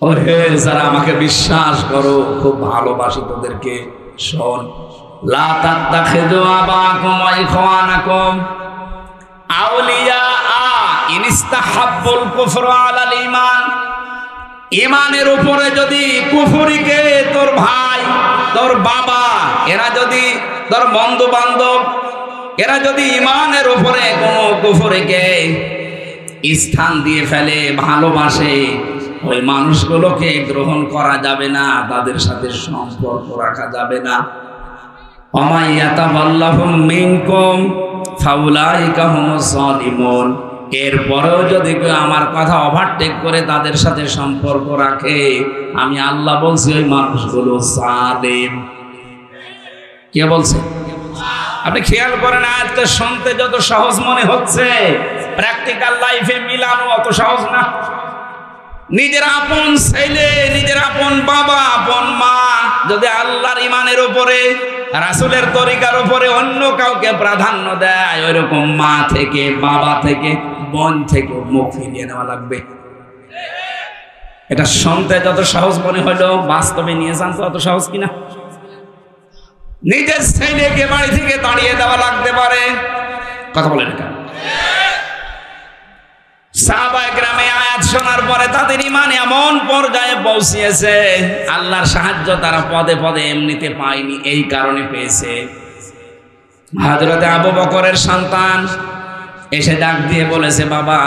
ওহে যারা আমাকে বিশ্বাস করো, খুব ভালোবাসি তোদেরকে, শোন, লা তাত্তাখিযু আবাকুম ওয়া ইখওয়ানাকুম আউলিয়া ইন ইস্তাহাব্বুল কুফরা আলাল ঈমান। ঈমানের উপরে যদি কুফরিকে, তোর ভাই, তোর বাবা, এরা যদি, তোর বন্ধু বান্ধব, এরা যদি ঈমানের উপরে কোনো কুফরিকে স্থান দিয়ে ফেলে, ভালোবাসে, ওই মানুষগুলোকে গ্রহণ করা যাবে না, তাদের সাথে সম্পর্ক রাখা যাবে না। ওয়া ইয়াতাওয়াল্লাহুম মিনকুম ফাউলাইকা হুমুস সালিমুন। এরপরেও যদি কেউ আমার কথা ওভারটেক করে তাদের সাথে সম্পর্ক রাখে, আমি আল্লাহ বলছি ওই মানুষগুলো জালিম। কে বলছে? আপনি খেয়াল করেন, আয়াতটা শুনতে যত সহজ মনে হচ্ছে, প্র্যাকটিক্যাল লাইফে মিলানো অত সহজ না। নিজের আপন ছেলে, নিজের আপন বাবা, আপন মা যদি আল্লাহর ঈমানের উপরে, রাসূলের তরিকার উপরে অন্য কাউকে প্রাধান্য দেয়, ওইরকম মা থেকে, বাবা থেকে, বোন থেকে মুখ ফিরিয়ে নেওয়া লাগবে। এটা শুনতে যত সহজ মনে হলো, বাস্তবে নিয়ে যান তো অত সহজ কিনা। নিজের ছেলেকে বাড়ি থেকে তাড়িয়ে দেওয়া লাগতে পারে, কথা বলেন এটা। সাহাবায়ে কেরামে আয়াত শোনার পরে তাদের ঈমান এমন পর্যায়ে পৌঁছিয়েছে, আল্লাহর সাহায্য তারা পদে পদে এমনিতে পায়নি, এই কারণে পেয়েছে। হযরতে আবু বকরের সন্তান এসে ডাক দিয়ে বলেছে, বাবা,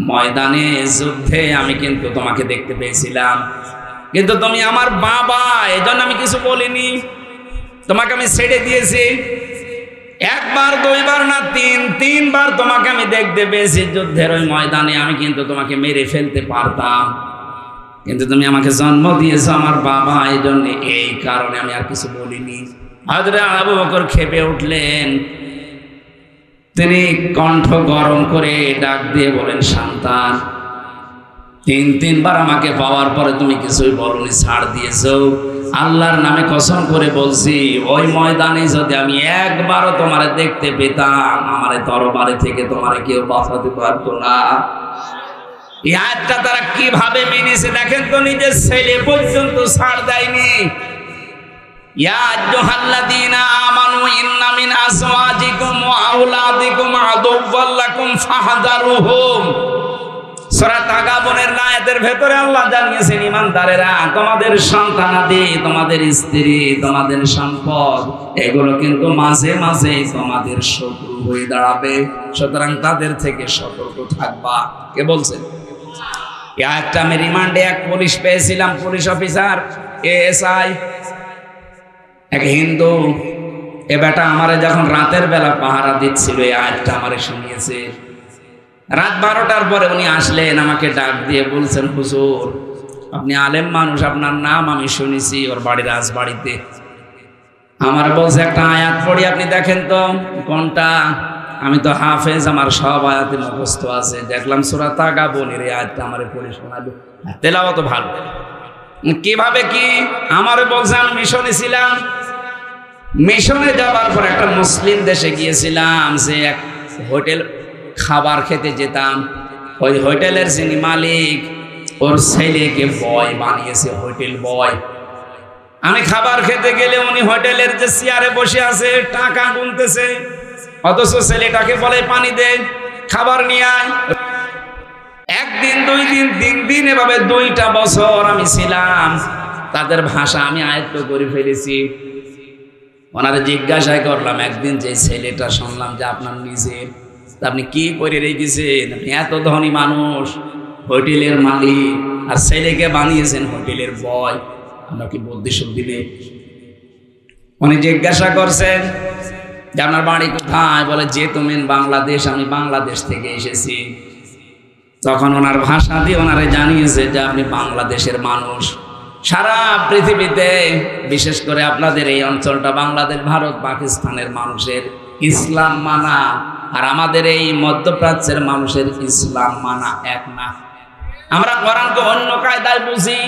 ময়দানে যুদ্ধে আমি কিন্তু তোমাকে দেখতে পেয়েছিলাম, কিন্তু তুমি আমার বাবা, এজন্য আমি কিছু বলিনি, তোমাকে আমি ছেড়ে দিয়েছি। একবার, দুইবার না, তিনবার তোমাকে আমি দেখতে পেয়েছি যুদ্ধের ওই ময়দানে। আমি কিন্তু তোমাকে মেরে ফেলতে পারতাম, কিন্তু তুমি আমাকে জন্ম দিয়েছো আমার বাবা, এই জন্য, এই কারণে আমি আর কিছু বলিনি। হযরত আবু বকর ক্ষেপে উঠলেন। তিনি কণ্ঠ গরম করে ডাক দিয়ে বলেন, সন্তান, তিনবার আমাকে পাওয়ার পরে তুমি কিছুই বলনি, ছাড় দিয়েছো। আল্লাহর নামে কসম করে বলছি, ওই ময়দানে যদি আমি একবারও তোমারে দেখতে পেতাম, আমারে তরবারি থেকে তোমারে কেউ বাঁচাতে পারতো না। এই আয়াতটা তারা কিভাবে মেনেছে দেখেন তো, নিজের ছেলে পর্যন্ত ছাড় দেয়নি। ইয়া আইয়ুহাল্লাযীনা আমানু ইন্না মিন আজওয়াজিকুম ওয়া আওলাদিকুম আদুওয়াল লাকুম ফাহযারুহুম। সূরা তাগাবুনের আয়াতের ভেতরে আল্লাহ জানিয়েছেন, ঈমানদারেরা, তোমাদের সন্তানাদি, তোমাদের স্ত্রী, তোমাদের সম্পদ, এগুলো কিন্তু মাঝে মাঝে তোমাদের শত্রু হয়ে দাঁড়াবে, সুতরাং তাদের থেকে সতর্ক থাকবা। কে বলছেন? এই আয়াতটা আমি রিমান্ডে এক পুলিশ পেয়েছিলাম, পুলিশ অফিসার এএসআই, এক হিন্দু। এ বেটা আমারে যখন রাতের বেলা পাহারা দিচ্ছিল, এই আয়াতটা আমারে শুনিয়েছে। রাত 12টার পরে উনি আসলেন, আমাকে ডাক দিয়ে বলছেন, হুজুর, আপনি আলেম মানুষ, আপনার নাম আমি শুনেছি, ওর বাড়ি রাজবাড়িতে। আমার বলছে, একটা আয়াত পড়ি, আপনি দেখেন তো কোনটা। আমি তো হাফেজ, আমার সব আয়াতে মুখস্থ আছে। দেখলাম সূরা তাগাবুনের এই আয়াতটা আমারে পড়ে শোনালো, তেলাওয়াত ভালো। কিভাবে কি? আমারে বলছে, আমি মিশনে ছিলাম, মিশনে যাবার পর একটা মুসলিম দেশে গিয়েছিলাম, যে এক হোটেল খাবার খেতে যেতাম, ওই হোটেলের যিনি মালিক, ওর ছেলেকে বয় বানিয়েছে, হোটেল বয়। আমি খাবার খেতে গেলে উনি হোটেলের যে চেয়ারে বসে আছে, টাকা গুনতেছে, অথচ ছেলেটাকে বলে পানি দে, খাবার নিয়ে আয়। একদিন, 2 দিন, 3 দিন, এভাবে 2টা বছর আমি ছিলাম। তাদের ভাষা আমি আয়ত্ত করে ফেলেছি। ওনারা জিজ্ঞাসা করলাম, একদিন যে ছেলেটা শুনলাম যে আপনার নিজের, আপনি কি করে রেখেছেন? আপনি এত ধনী মানুষ, হোটেলের মালিক, আর ছেলেকে বানিয়েছেন হোটেলের বয়, আমরা কি বুদ্ধি শুদ্ধি নেই? উনি জিজ্ঞাসা করছেন যে আপনার বাড়ি কোথায়? বলে, যে তুমি বাংলাদেশ, আমি বাংলাদেশ থেকে এসেছি। তখন ওনার ভাষা দিয়ে ওনারা জানিয়েছে যে আপনি বাংলাদেশের মানুষ। সারা পৃথিবীতে, বিশেষ করে আপনাদের এই অঞ্চলটা, বাংলাদেশ, ভারত, পাকিস্তানের মানুষের ইসলাম মানা আর আমাদের এই মধ্যপ্রাচ্যের মানুষের ইসলাম মানা এক না। আমরা কোরআনকে অন্য কায়দায় বুঝি।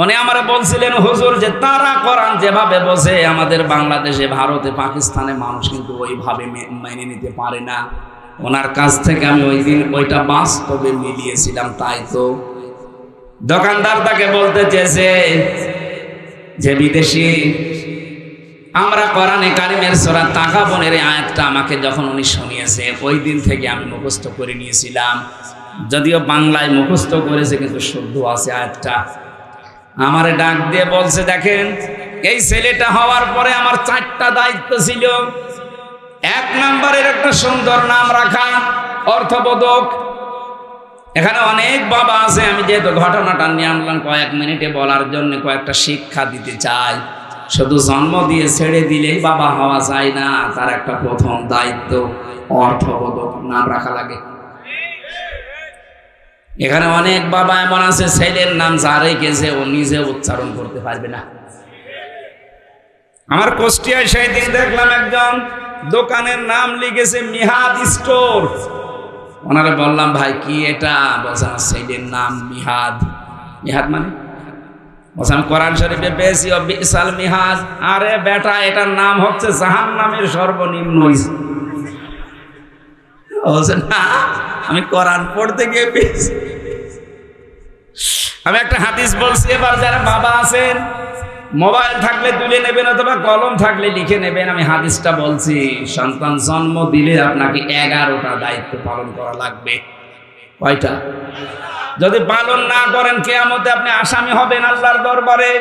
উনি আমরা বলছিলেন, হুজুর, যে তারা কোরআন যেভাবে বোঝে, আমাদের বাংলাদেশে, ভারতে, পাকিস্তানে মানুষ কিন্তু ওইভাবে মেনে নিতে পারে না। ওনার কাছ থেকে আমি ওই দিন ওইটা বাস্তবে মিলিয়েছিলাম। তাই তো দোকানদার তাকে বলতে চেয়েছে যে বিদেশি, আমরা কোরআনে কারিমের সূরা তাগাবুনের আয়াতটা আমাকে যখন উনি শুনিয়েছে ওই দিন থেকে আমি মুখস্থ করে নিয়েছিলাম, যদিও বাংলায় মুখস্থ করেছে কিন্তু শুদ্ধ আছে আয়াতটা। আমারে ডাক দিয়ে বলছে, দেখেন এই ছেলেটা হওয়ার পরে আমার 4টা দায়িত্ব ছিল। 1 নম্বরের একটা সুন্দর নাম রাখা, অর্থবোধক। এখানে অনেক বাবা আছে, আমি যেহেতু ঘটনাটা নিয়ে আনলাম কয়েক মিনিটে বলার জন্য, কয়েকটা শিক্ষা দিতে চাই। শুধু জন্ম দিয়ে ছেড়ে দিলেই বাবা হওয়া যায় না, তার একটা প্রথম দায়িত্ব অর্থবোধক নাম রাখা লাগে। এখানে অনেক বাবা এমন আছে ছেলের নাম যা রেখেছে ও নিজে উচ্চারণ করতে পারবে না। আমার কুষ্টিয়ায় সেই দিন দেখলাম একজন দোকানের নাম লিখেছে মিহাদ স্টোর। ওনারে বললাম, ভাই কি এটা? বলছে আমার ছেলের নাম মিহাদ। মিহাদ মানে? বলছে আমি কোরআন শরীফে পেয়েছি বিসাল মিহাদ। আরে বেটা, এটার নাম হচ্ছে জাহান্নামের সর্বনিম্ন। বলছে না, আমি কোরআন পড়তে গিয়ে পেয়েছি। আমি একটা হাদিস বলছি, এবার যারা বাবা আছেন মোবাইল থাকলে তুলে নেবেন অথবা কলম থাকলে লিখে নেবেন। আমি হাদিসটা বলছি, সন্তান জন্ম দিলে আপনাকে 11টা দায়িত্ব পালন করা লাগবে। কয়টা? যদি পালন না করেন কিয়ামতে আপনি আসামি হবেন আল্লাহর দরবারে।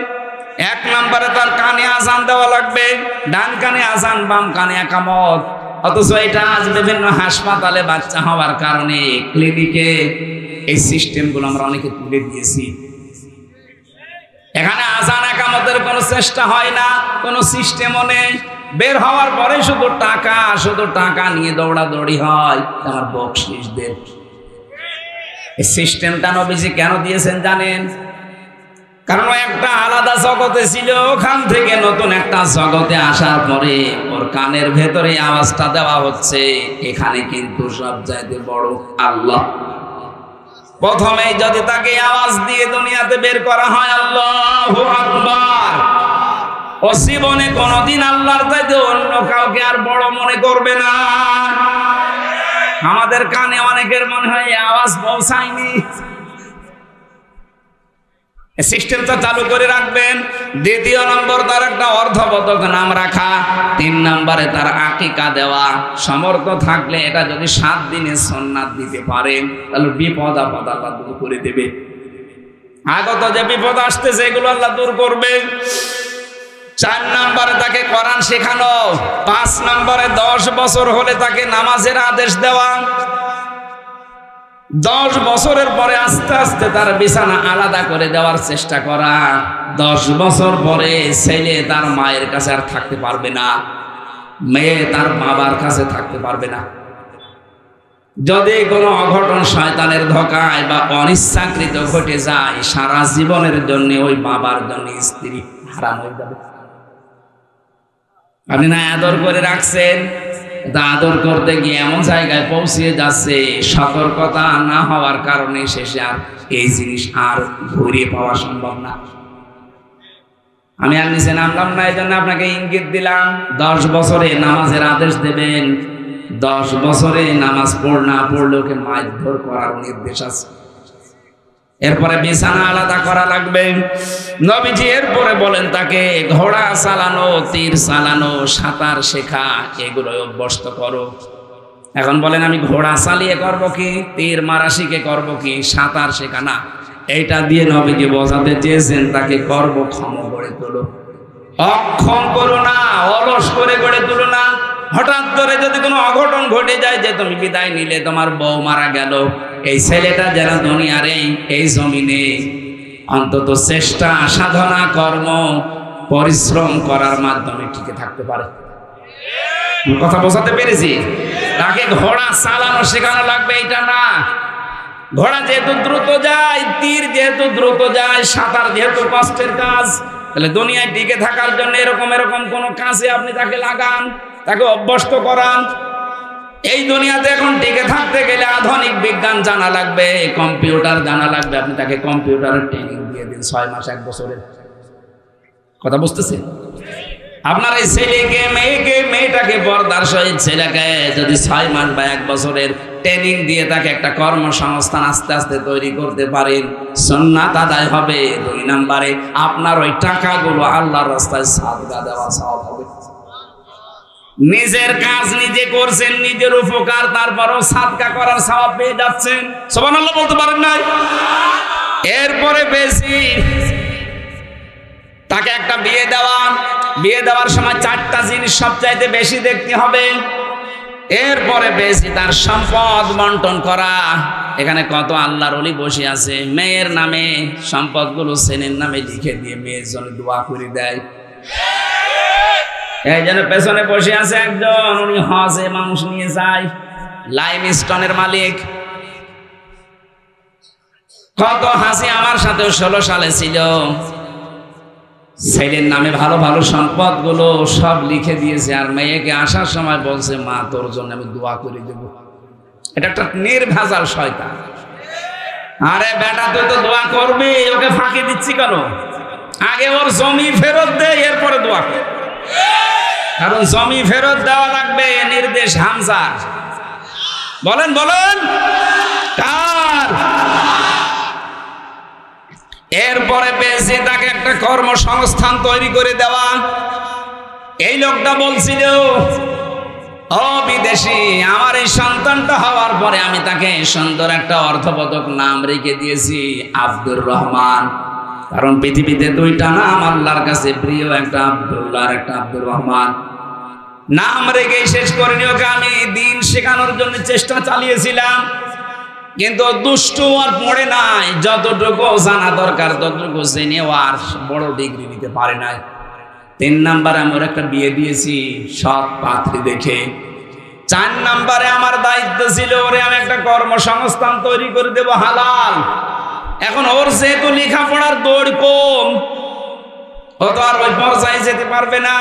1 নম্বরে তার কানে আজান দেওয়া লাগবে, ডান কানে আজান, বাম কানে একামত। অথচ এটা আজ বিভিন্ন হাসপাতালে বাচ্চা হওয়ার কারণে ক্লিনিকে এই সিস্টেমগুলো আমরা অনেকে তুলে দিয়েছি। এখানে আজান একামতের কোনো চেষ্টা হয় না, কোনো সিস্টেমও নেই। বের হওয়ার পরে শুধু টাকা নিয়ে দৌড়াদৌড়ি হয়, আমার বকশিস দেব। এই সিস্টেমটা নবীজি কেন দিয়েছেন জানেন? কারণ ও একটা আলাদা জগতে ছিল, ওখান থেকে নতুন একটা জগতে আসার পরে ওর কানের ভেতরে আওয়াজটা দেওয়া হচ্ছে, এখানে কিন্তু সব চাইতে বড় আল্লাহ। প্রথমে যদি তাকে আওয়াজ দিয়ে দুনিয়াতে বের করা হয় আল্লাহু আকবার, ও জীবনে কোনদিন আল্লাহর চাইতে অন্য কাউকে আর বড় মনে করবে না। আমাদের কানে অনেকের মনে হয় আওয়াজ পৌঁছায়নি। সিস্টেমটা চালু করে রাখবেন। 2 নম্বর তার একটা অর্থবোধক নাম রাখা। 3 নম্বরে তার আকিকা দেওয়া। সমর্থ থাকলে এটা যদি 7 দিনে সুন্নাত দিতে পারেন তাহলে বিপদ আপদ আল্লাহ দূর করে দেবে। আগত যে বিপদ আসতেছে এগুলো আল্লাহ দূর করবে। 4 নম্বরে তাকে কোরআন শেখানো। 5 নম্বরে 10 বছর হলে তাকে নামাজের আদেশ দেওয়া। 10 বছরের পরে আস্তে আস্তে তার বিছানা আলাদা করে দেওয়ার চেষ্টা করা। 10 বছর পরে ছেলে তার মায়ের কাছে আর থাকতে পারবে না, মেয়ে তার বাবার কাছে থাকতে পারবে না। যদি কোনো অঘটন শয়তানের ধোঁকায় বা অনিচ্ছাকৃত ঘটে যায়, সারা জীবনের জন্য ওই বাবার জন্য স্ত্রী হারাম হয়ে যাবে। আপনি না আদর করে রাখছেন, আদর করতে গিয়ে এমন জায়গায় পৌঁছে যাচ্ছে, সতর্কতা না হওয়ার কারণে শেষে আর এই জিনিস আর ঘুরিয়ে পাওয়া সম্ভব না। আমি আর নিচে নামলাম না, এই জন্য আপনাকে ইঙ্গিত দিলাম। 10 বছরে নামাজের আদেশ দেবেন। 10 বছরে নামাজ না পড়লে ওকে মারধর করার নির্দেশ আছে। এরপরে বিছানা আলাদা করা লাগবে। নবীজি এরপরে বলেন তাকে ঘোড়া চালানো, তীর চালানো, সাঁতার শেখা, এগুলো অভ্যস্ত করো। এখন বলেন আমি ঘোড়া চালিয়ে করবো কি, তীর মারা শিখে করবো কি, সাঁতার শেখা না। এইটা দিয়ে নবীজি বোঝাতে চেয়েছেন তাকে কর্মক্ষম গড়ে তোলো। অক্ষম করো না, অলস করে গড়ে তুলো না। হঠাৎ করে যদি কোনো অঘটন ঘটে যায় যে তুমি বিদায় নিলে, তোমার বউ মারা গেল, এই ছেলেটা যেন দুনিয়ার এই জমিনে অন্তত চেষ্টা, সাধনা, কর্ম, পরিশ্রম করার মাধ্যমে টিকে থাকতে পারে। কথা বোঝাতে পেরেছি? তাকে ঘোড়া চালানো শেখানো লাগবে, এটা না। ঘোড়া যেহেতু দ্রুত যায়, তীর যেহেতু দ্রুত যায়, সাঁতার যেহেতু কষ্টের কাজ, তাহলে দুনিয়ায় টিকে থাকার জন্য এরকম কোন কাজে আপনি তাকে লাগান, তাকে অভ্যস্ত করান। এই দুনিয়াতে এখন টিকে থাকতে গেলে আধুনিক বিজ্ঞান জানা লাগবে, কম্পিউটার জানা লাগবে। আপনি তাকে কম্পিউটারের ট্রেনিং দিয়ে দিন 6 মাস 1 বছরের। কথা বুঝতেছে? আপনার এই ছেলেকে মেয়েটাকে পর্দার সহিত ছেলেকে যদি 6 মাস বা 1 বছরের ট্রেনিং দিয়ে তাকে একটা কর্মসংস্থান আস্তে আস্তে তৈরি করতে পারেন, সুন্নাত আদায় হবে। 2 নম্বরে আপনার ওই টাকাগুলো আল্লাহর রাস্তায় সাদকা দেওয়া সওয়াব হবে। নিজের কাজ নিজে করছেন, নিজের উপকার, তারপরও সাদকা করার সওয়াব পেয়ে যাচ্ছেন। সুবহানাল্লাহ বলতে পারেন না? এরপরে বেশি তাকে একটা বিয়ে দেওয়ার সময় 4টা জিনিস সবচাইতে বেশি দেখতে হবে। এরপরে বেশি তার সম্পদ বন্টন করা। এখানে কত আল্লাহর ওলি বসে আছে, মেয়ের নামে সম্পদগুলো ছেলের নামে লিখে দিয়ে মেয়ের জন্য দোয়া করে দেয়। এই জন্য পেছনে বসে আছে একজন, উনি হজে মানুষ নিয়ে যায়, লাইমস্টোনের মালিক। কত হাসি আমার সাথে 16 সালে ছিল। ছেলের নামে ভালো ভালো সম্পদ গুলো সব লিখে দিয়েছে, আর মেয়েকে আসার সময় বলছে, মা তোর জন্য আমি দোয়া করে দেব। এটা একটা নির্ভেজাল শয়তান। আরে বেটা তুই তো দোয়া করবি, ওকে ফাঁকি দিচ্ছি কেন? আগে ওর জমি ফেরত দে, এরপরে দোয়া কর। কারণ জমি ফেরত দেওয়া লাগবে, নির্দেশ হামজার। বলেন কার? এরপরে পেয়েছে তাকে একটা কর্মসংস্থান তৈরি করে দেওয়া। এই লোকটা বলছিল, ও বিদেশি, আমার এই সন্তানটা হওয়ার পরে আমি তাকে সুন্দর একটা অর্থবোধক নাম রেখে দিয়েছি, আব্দুর রহমান। কারণ পৃথিবীতে 2টা নাম আল্লাহর কাছে প্রিয়, একটা আব্দুল্লাহ আর একটা আব্দুর রহমান। নাম রেখে শেষ করে ওকে আমি দিন শেখানোর জন্য চেষ্টা চালিয়েছিলাম, কিন্তু দুষ্টু আর পড়ে নাই। যতটুকু জানা দরকার ততটুকু জেনে আর বড় ডিগ্রি নিতে পারে নাই। 3 নম্বরে আমি ওর একটা বিয়ে দিয়েছি সৎ পাত্রী দেখে। 4 নম্বরে আমার দায়িত্ব ছিল ওরে আমি একটা কর্মসংস্থান তৈরি করে দেব হালাল। এখন ওর যেহেতু লেখাপড়ার দৌড় কম, ও তো আর ওই পর্যায়ে যেতে পারবে না।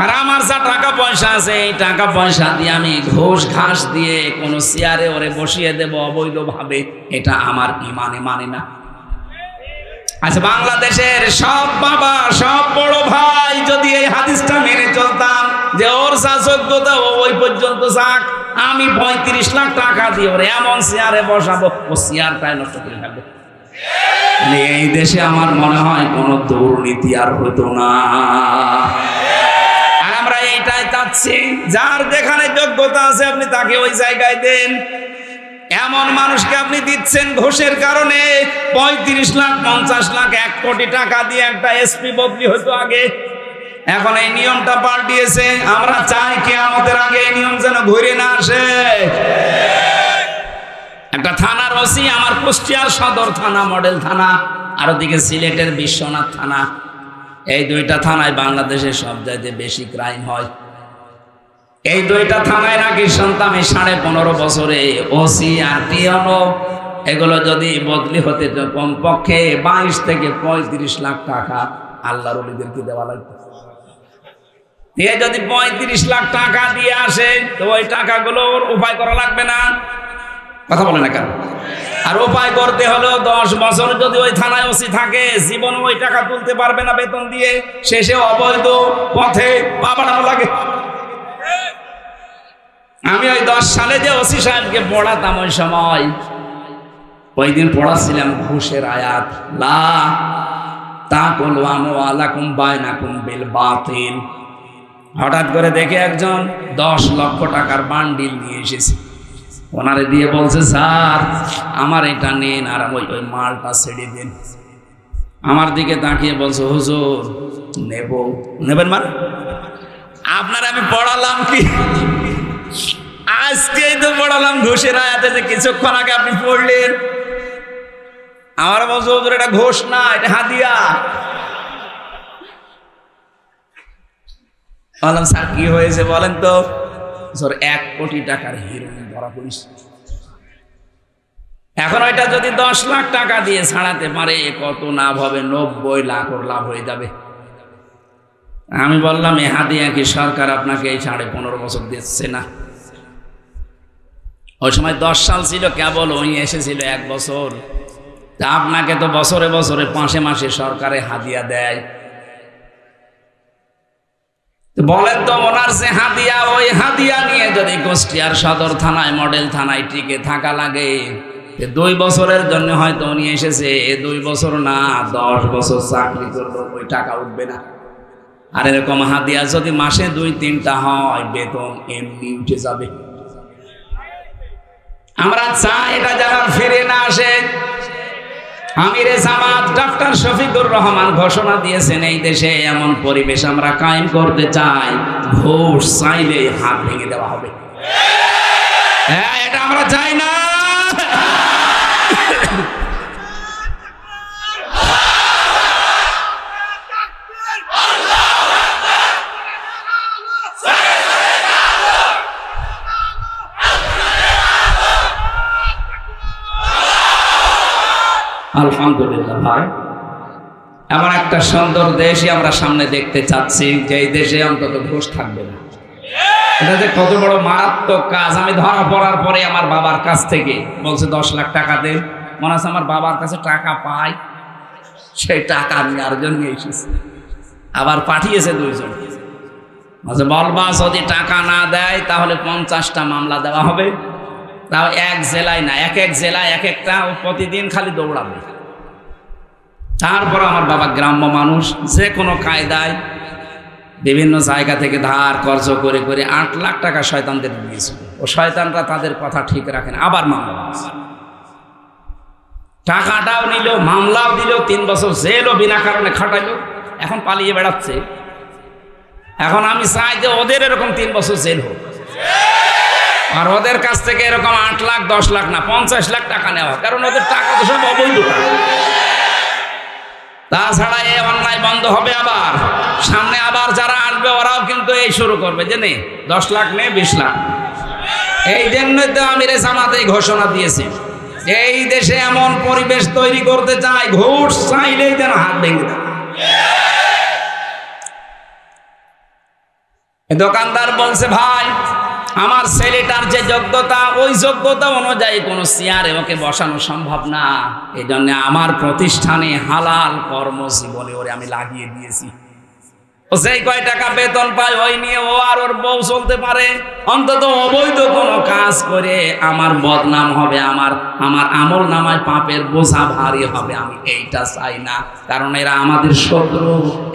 আর আমার যা টাকা পয়সা আছে, এই টাকা পয়সা দিয়ে আমি ঘুষ ঘাস দিয়ে কোনো চেয়ারে ওরে বসিয়ে দেব অবৈধভাবে, এটা আমার ইমানে মানে না। আচ্ছা, বাংলাদেশের সব বাবা, সব বড় ভাই যদি এই হাদিসটা মেনে চলতাম যে ওর যা যোগ্যতা ওই পর্যন্ত যাক, আমি 35 লাখ টাকা দিয়ে ওরে এমন চেয়ারে বসাবো, ও চেয়ারটাই নষ্ট করে ফেলবে। এই দেশে আমার মনে হয় কোনো দুর্নীতি আর হতো না। আর আমরা এইটাই চাচ্ছি, যার যেখানে যোগ্যতা আছে আপনি তাকে ওই জায়গায় দেন। এমন মানুষকে আপনি দিচ্ছেন ঘুষের কারণে 35 লাখ 50 লাখ 1 কোটি টাকা দিয়ে একটা এসপি বদলি হতো আগে। এখন এই নিয়মটা পাল্টিয়েছে। আমরা চাই কিয়ামতের আগে এই নিয়ম যেন ঘুরে না আসে। একটা থানার ওসি, আমার কুষ্টিয়ার সদর থানা, মডেল থানা, আর ওদিকে সিলেটের বিশ্বনাথ থানা, এই 2টা থানায় বাংলাদেশের সবচাইতে বেশি ক্রাইম হয়। এই 2টা থানায় নাকি সন্তান 15.5 বছরে ওসি আর টিএনও এগুলো যদি বদলি হতে কমপক্ষে 22 থেকে 35 লাখ টাকা আল্লাহর ওলিদেরকে দেওয়া লাগবে। এ যদি 35 লাখ টাকা দিয়ে আসে, তো ওই টাকাগুলো উপায় করা লাগবে না? কথা বলে না কেন? আর উপায় করতে হলো 10 বছর যদি ওই থানায় ওসি থাকে, জীবন ওই টাকা তুলতে পারবে না বেতন দিয়ে, শেষে অবৈধ পথে পা বাড়ানো লাগে। আমি ওই 10 সালে যে ওসি সাহেবকে পড়াতাম, ওই সময় ওই দিন পড়াচ্ছিলাম ঘুষের আয়াত, লা তাকুলু আমওয়ালাকুম বাইনাকুম বিল বাতিল। হঠাৎ করে দেখে একজন 10 লক্ষ টাকার বান্ডিল নিয়ে এসেছে, ওনারে দিয়ে বলছে, স্যার আমার এটা নেন আর ওই মালটা ছেড়ে দিন। আমার দিকে তাকিয়ে বলছে, হুজুর নেবেন মানে? আপনার আমি পড়ালাম কি? আজকেই তো পড়ালাম ঘুষের আয়াতে, যে কিছুক্ষণ আগে আপনি পড়লেন। আমার বলছে, হুজুর এটা ঘুষ না, এটা হাদিয়া। বললাম, স্যার কি হয়েছে বলেন তো? 1 কোটি টাকার হিরোইন ধরা পড়েছে। এখন ওইটা যদি 10 লাখ টাকা দিয়ে ছাড়াতে পারে, কত লাভ হবে? 90 লাখ ওর লাভ হয়ে যাবে। আমি বললাম, এ হাদিয়া কি সরকার আপনাকে এই 15.5 বছর দিচ্ছে না? ওই সময় 10 সাল ছিল কেবল, ওই এসেছিল 1 বছর। তা আপনাকে তো বছরে বছরে মাসে মাসে সরকারে হাদিয়া দেয়। বলেন তো ওনার যে হাদিয়া, ওই হাদিয়া নিয়ে যদি কুষ্টিয়ার সদর থানায় মডেল থানায় টিকে থাকা লাগে, 2 বছরের জন্য হয়তো উনি এসেছে, 2 বছর না 10 বছর চাকরি করলো ওই টাকা উঠবে না। আর এরকম হাদিয়া যদি মাসে 2-3টা হয়, বেতন এমনি উঠে যাবে। আমরা চাই এটা যেন ফিরে না আসে। আমিরে জামাত ডক্টর শফিকুর রহমান ঘোষণা দিয়েছেন, এই দেশে এমন পরিবেশ আমরা কায়েম করতে চাই, ঘুষ চাইলে হাত ভেঙে দেওয়া হবে। হ্যাঁ, এটা আমরা চাই না। আলহামদুলিল্লাহ ভাই, এমন একটা সুন্দর দেশই আমরা সামনে দেখতে চাচ্ছি, যে এই দেশে অন্তত ঘুষ থাকবে না। এটা যে কত বড় মারাত্মক কাজ। আমি ধরা পড়ার পরে আমার বাবার কাছ থেকে বলছে 10 লাখ টাকা দেন। মনে আছে আমার বাবার কাছে টাকা পাই, সেই টাকা আমি আরেকজন নিয়ে এসেছি, আবার পাঠিয়েছে 2 জন। বলছে বলবা যদি টাকা না দেয় তাহলে 50টা মামলা দেওয়া হবে। তাও এক জেলায় না, এক জেলায় এক একটা, প্রতিদিন খালি দৌড়াবে। তারপর আমার বাবা গ্রাম্য মানুষ, যে কোনো কায়দায় বিভিন্ন জায়গা থেকে ধার কর্জ করে করে 8 লাখ টাকা শয়তানদের দিয়েছিল। ও শয়তানরা তাদের কথা ঠিক রাখেন, আবার মামলা টাকাটাও নিল, মামলাও দিল, 3 বছর জেলও বিনা কারণে খাটাইলো, এখন পালিয়ে বেড়াচ্ছে। এখন আমি চাই যে ওদের এরকম 3 বছর জেল হোক, আর ওদের কাছ থেকে এরকম 8 লাখ 10 লাখ না 50 লাখ টাকা নেওয়া, কারণ ওদের টাকা তো সব অবৈধ টাকা। তাছাড়া এই অন্যায় বন্ধ হবে। আবার সামনে আবার যারা আসবে ওরাও কিন্তু এই শুরু করবে যে নে 10 লাখ নে 20 লাখ। এই জন্যই তো আমিরে জামাত এই ঘোষণা দিয়েছে, এই দেশে এমন পরিবেশ তৈরি করতে চাই, ঘুষ চাইলেই যেন হাত ভেঙে দেয়। দোকানদার বলছে ভাই আমার ছেলেটার যে যোগ্যতা, ওই যোগ্যতা অনুযায়ী কোনো চেয়ারে ওকে বসানো সম্ভব না, এই জন্য আমার প্রতিষ্ঠানে হালাল কর্মজীবনে ওরে আমি লাগিয়ে দিয়েছি। ও সেই কয় টাকা বেতন পায় ওই নিয়ে ও আর ওর বউ চলতে পারে, অন্তত অবৈধ কোনো কাজ করে আমার বদনাম হবে, আমার আমল নামায় পাপের বোঝা ভারী হবে। আমি এইটা চাই না, কারণ এরা আমাদের শত্রু।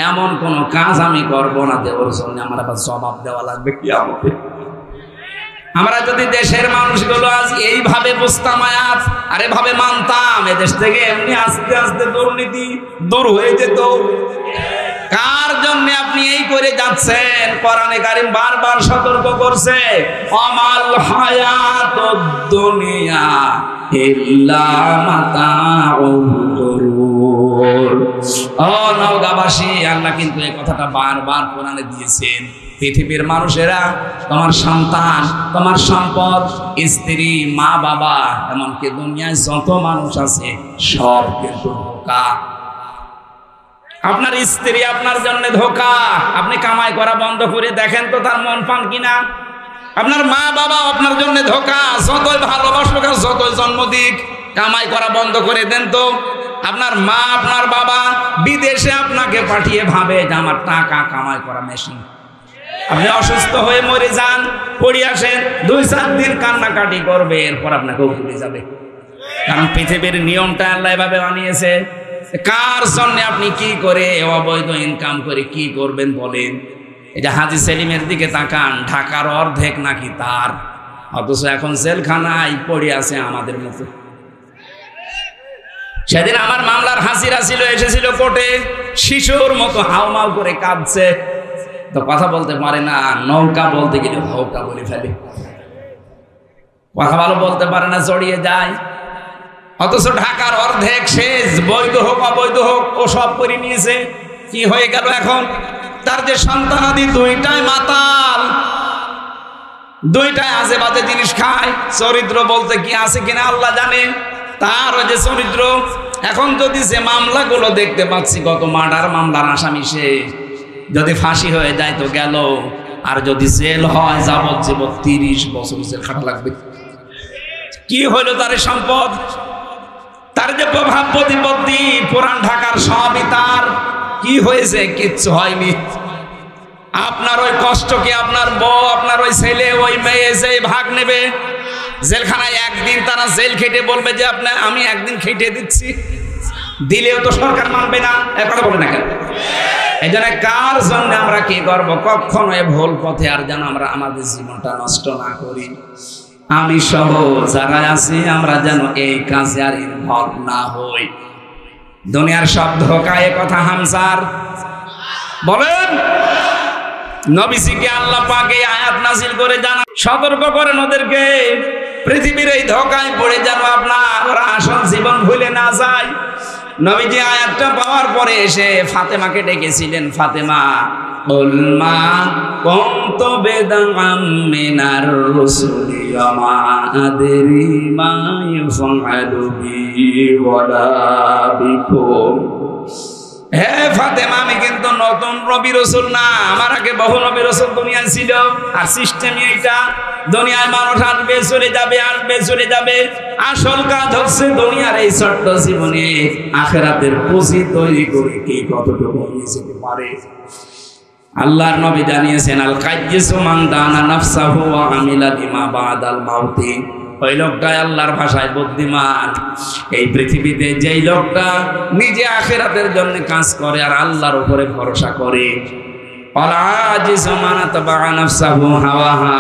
এমন কোনো কাজ আমি করবো না দেওয়ার জন্য আমার আবার জবাব দেওয়া লাগবে কিয়ামতে। আমরা যদি দেশের মানুষগুলো আজ এইভাবে বুঝতাম আয়াত আর এভাবে মানতাম, এদেশ থেকে এমনি আস্তে আস্তে দুর্নীতি দূর হয়ে যেত। কার জন্য আপনি এই করে যাচ্ছেন? কোরআনে কারীম বারবার সতর্ক করছে, আমাল হায়াতুদ দুনিয়া ইল্লা মাতাউল গুরুর। ও নওগাঁবাসী, আল্লাহ কিন্তু এই কথাটা বারবার কোরআনে দিয়েছেন। পৃথিবীর মানুষেরা, তোমার সন্তান, তোমার সম্পদ, স্ত্রী, মা বাবা, এমনকি দুনিয়ায় যত মানুষ আছে সব কিন্তু ধোঁকা। আপনার স্ত্রী আপনার জন্য ধোঁকা। আপনি কামাই করা বন্ধ করে দেখেন তো তার মন পান কিনা। আপনার মা বাবা আপনার জন্য ধোঁকা। যতই ভালোবাসুক আর যতই জন্ম দিক, কামাই করা বন্ধ করে দেন তো। আপনার মা আপনার বাবা বিদেশে আপনাকে পাঠিয়ে ভাবে যে আমার টাকা কামাই করা মেশিন। আপনি অসুস্থ হয়ে মরে যান, পড়ে আসেন, 2-4 দিন কান্নাকাটি করবে, এরপর আপনাকেও ভুলে যাবে। কারণ পৃথিবীর নিয়মটা আল্লাহ এভাবে বানিয়েছে। কার জন্য আপনি কি করে অবৈধ ইনকাম করে কি করবেন বলেন? এই যে হাজী সেলিমের দিকে তাকান, ঢাকার অর্ধেক নাকি তার, অথচ এখন জেলখানায় পড়ে আছে আমাদের মতো। সেদিন আমার মামলার হাজিরা ছিল, এসেছিল কোর্টে, শিশুর মতো হাউমাউ করে কাঁদছে, তো কথা বলতে পারে না, নৌকা বলতে গেলে হৌকা বলে ফেলে, কথা ভালো বলতে পারে না, জড়িয়ে যায়। অথচ ঢাকার অর্ধেক শেষ, বৈধ হোক অবৈধ হোক ও সব করে নিয়েছে। কি হয়ে গেল এখন? তার যে সন্তানাদি 2টাই মাতাল, 2টাই আজে বাজে জিনিস খায়। চরিত্র বলতে কি আছে কিনা আল্লাহ জানে। তার ওই যে চরিত্র, এখন যদি যে মামলাগুলো দেখতে পাচ্ছি, গত মার্ডার মামলার আসামি সে, যদি ফাঁসি হয়ে যায় তো গেল, আর যদি জেল হয় যাবজ্জীবন 30 বছর জেল খাটা লাগবে। কি হইল তার সম্পদ? তার যে প্রভাব প্রতিপত্তি, পুরান ঢাকার সবই তার। কি হয়েছে? কিচ্ছু হয়নি। আপনার ওই কষ্ট কি আপনার বউ, আপনার ওই ছেলে, ওই মেয়ে যে ভাগ নেবে? জেলখানায় একদিন তারা জেল খেটে বলবে যে আমি একদিন খেটে দিচ্ছি, দিলেও তো সরকার মানবে না। কথা বলে না কেন? এই জন্য কার জন্য আমরা কি করবো? কখনো ভুল পথে আর যেন আমরা আমাদের জীবনটা নষ্ট না করি। আমি সহ যারা আছি আমরা যেন এই কাজে আর ইনভলভ না হই। দুনিয়ার সব ধোঁকা, এ কথা হামসার বলেন। নবীজিকে আল্লাহ পাক এই আয়াত নাযিল করে জানা, সতর্ক করেন ওদেরকে পৃথিবীর এই ধোঁকায় পড়ে যেন ওরা আসল জীবন ভুলে না যায়। নবীজি আয়াতটা পাওয়ার পরে এসে ফাতেমাকে ডেকেছিলেন, ফাতেমা উলমা কুনতু বিদআম মিনার রাসূলি ওয়া মা আদরি মা ইউফআলু বি ওয়ালা বিকুম। হে ফাতেমা, আমি কিন্তু নতুন নবী রাসূল না, আমার আগে বহু নবী রাসূল দুনিয়ায় ছিল। আর সিস্টেমই এইটা, দুনিয়ায় মানুষ আসবে চলে যাবে, আসবে চলে যাবে। আসল কাজ হচ্ছে দুনিয়ার এই ছোট্ট জীবনে আখিরাতের পুঁজি তৈরি করে কে কতটুকু নিয়ে যেতে পারে। আল্লাহর নবী জানিয়েছেন, আল কাইয়্যিসু মান দানা নাফসাহু ওয়া আমিলা বিমা বাদাল মাউতি। ওই লোকটাই আল্লাহর ভাষায় বুদ্ধিমান। এই পৃথিবীতে যেই লোকটা নিজে আখিরাতের জন্য কাজ করে আর আল্লাহর উপরে ভরসা করে। ওয়ালা আজিজু মান তাবা নাফসাহু হাওয়াহা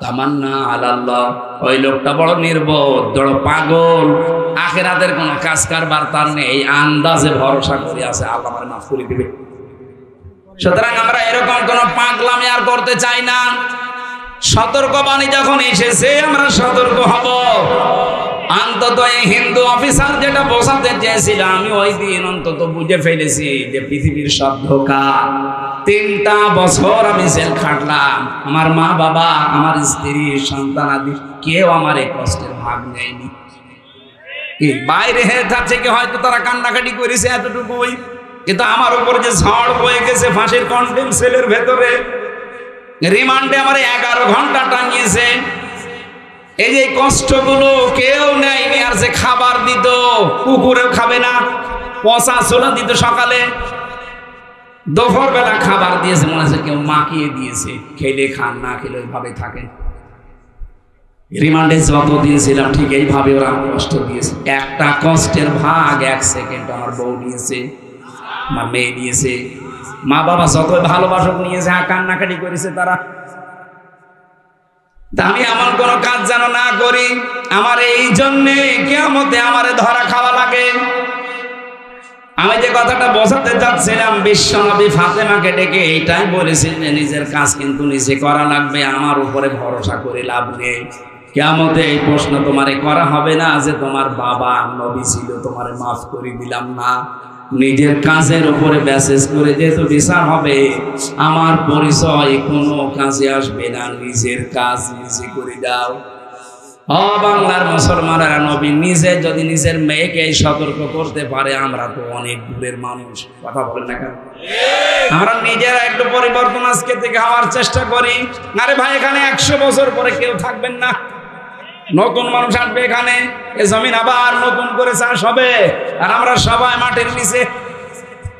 তামান্না আলাল্লাহ। ওই লোকটা বড় নির্বোধ, বড় পাগল, আখিরাতের কোনো কাজ কারবার তার নেই, আন্দাজে ভরসা করে আছে আল্লাহ আমারে মাফ করে দিবে। সুতরাং আমরা এরকম কোন পাগলামি আর করতে চাই না। সতর্কবাণী যখন এসেছে আমরা সতর্ক হব। অন্তত এই হিন্দু অফিসার যেটা বোঝাতে চেয়েছিল, আমি ওই দিন অন্তত বুঝে ফেলেছি যে পৃথিবীর সব ধোঁকা। 3টা বছর আমি জেল খাটলাম, আমার মা বাবা, আমার স্ত্রী, সন্তান আদি কেউ আমার এই কষ্টের ভাগ নেয়নি। বাইরে থাকছে কি হয়তো তারা কান্নাকাটি করেছে এতটুকুই, কিন্তু আমার উপর যে ঝড় বয়ে গেছে ফাঁসির কন্টেম সেলের ভেতরে, রিমান্ডে আমার 11 ঘন্টা টাঙিয়েছে। এই যে কষ্টগুলো কেউ নেয়নি। আর যে খাবার দিত, কুকুরেও খাবে না, পচা ছোলা দিত সকালে, দুপুর বেলা খাবার দিয়েছে, মনে হচ্ছে কেউ মাখিয়ে দিয়েছে, খেলে খান, না খেলে ওইভাবে থাকেন। রিমান্ডে যত দিয়েছিলাম ঠিক এইভাবে ওরা কষ্ট দিয়েছে। একটা কষ্টের ভাগ 1 সেকেন্ড আমার বউ নিয়েছে, আমার মেয়ে নিয়েছে, মা বাবা যত ভালোবাসক নিয়েছে, কান্নাকাটি করেছে তারা। আমি এমন কোন কাজ যেন না করি আমার এই জন্যে কিয়ামতে আমারে ধরা খাওয়া লাগে। আমি যে কথাটা বোঝাতে চাচ্ছিলাম, বিশ্বনবী ফাতেমাকে ডেকে এইটাই বলেছিলেন যে নিজের কাজ কিন্তু নিজে করা লাগবে, আমার উপরে ভরসা করে লাভ নেই। কিয়ামতে এই প্রশ্ন তোমারে করা হবে না যে তোমার বাবা নবী ছিল, তোমারে মাফ করে দিলাম না। নিজের কাজের উপরে মেসেজ করে যেহেতু বিচার হবে, আমার পরিচয় কোনো কাজে আসবে না। নিজের কাজ নিজে করে দাও। বাংলার মুসলমানেরা, নবী নিজে যদি নিজের মেয়েকে সতর্ক করতে পারে, আমরা তো অনেক দূরের মানুষ। কথা বলেন না কেন? আমরা নিজেরা একটু পরিবর্তন আজকে থেকে হওয়ার চেষ্টা করি। আরে ভাই, এখানে 100 বছর পরে কেউ থাকবেন না, নতুন মানুষ আসবে এখানে, এ জমিন আবার নতুন করে চাষ হবে, আর আমরা সবাই মাটির নিচে।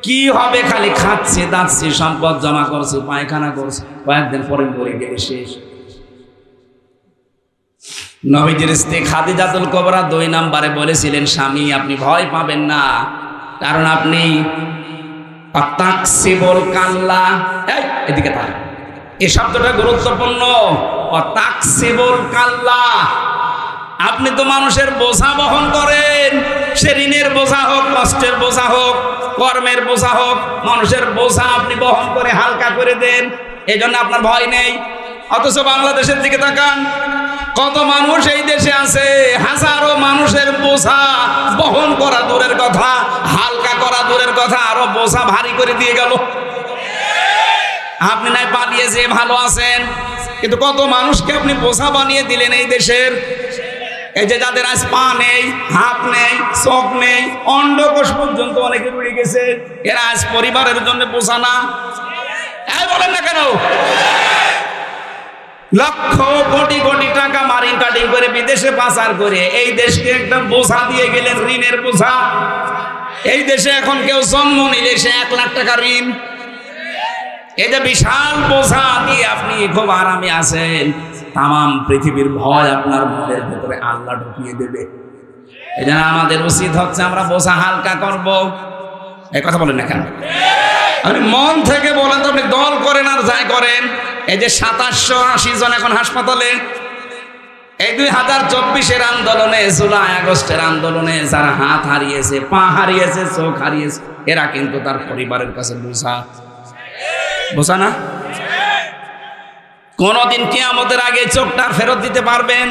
কি হবে? খালি খাচ্ছে, দাচ্ছে, সম্পদ জমা করছে, পায়খানা করছে, কয়েকদিন পরে মরে গেলে শেষ। নবীজির স্ত্রী খাদিজাতুল কুবরা 2 নম্বরে বলেছিলেন, স্বামী আপনি ভয় পাবেন না, কারণ আপনি তাকসিবুল কাল্লা, এদিকে তাকান, এই শব্দটা গুরুত্বপূর্ণ। তাকসিবুল কাল্লা, আপনি তো মানুষের বোঝা বহন করেন, সে ঋণের বোঝা হোক, কষ্টের বোঝা হোক, কর্মের বোঝা হোক, মানুষের বোঝা আপনি বহন করে হালকা করে দেন, এই জন্য আপনার ভয় নেই। অথচ বাংলাদেশের দিকে তাকান, কত মানুষ এই দেশে আছে, হাজারো মানুষের বোঝা বহন করা দূরের কথা, হালকা করা দূরের কথা, আরো বোঝা ভারী করে দিয়ে গেল। আপনি নাই পালিয়ে যে ভালো আছেন, কিন্তু কত মানুষকে আপনি বোঝা বানিয়ে দিলেন এই দেশের। এই যে যাদের আজ পা নেই, হাত নেই, চোখ নেই, অন্ডকোষ পর্যন্ত অনেকে রয়ে গেছে, এরা আজ পরিবারের জন্য বোঝা না। বলেন না কেন? লক্ষ কোটি কোটি টাকা মারিং কাটিং করে বিদেশে পাচার করে এই দেশকে একটা বোঝা দিয়ে গেলেন, ঋণের বোঝা। এই দেশে এখন কেউ জন্ম নিলে সে 1 লাখ টাকা ঋণ। এই যে বিশাল বোঝা দিয়ে আপনি খুব আরামে আছেন, তাম পৃথিবীর ভয় আপনার মনের ভেতরে আল্লাহ ঢুকিয়ে দেবে। এই জন্য আমাদের উচিত হচ্ছে আমরা বোঝা হালকা করব। এই কথা বলেন না কেন? আপনি মন থেকে বলেন তো, আপনি দল করেন আর যাই করেন, এই যে 2780 জন এখন হাসপাতালে, এই 2024-এর আন্দোলনে, জুলাই আগস্টের আন্দোলনে যারা হাত হারিয়েছে, পা হারিয়েছে, চোখ হারিয়েছে, এরা কিন্তু তার পরিবারের কাছে বোঝা না। কোনদিন কিয়ামতের আগে চোখটা ফেরত দিতে পারবেন?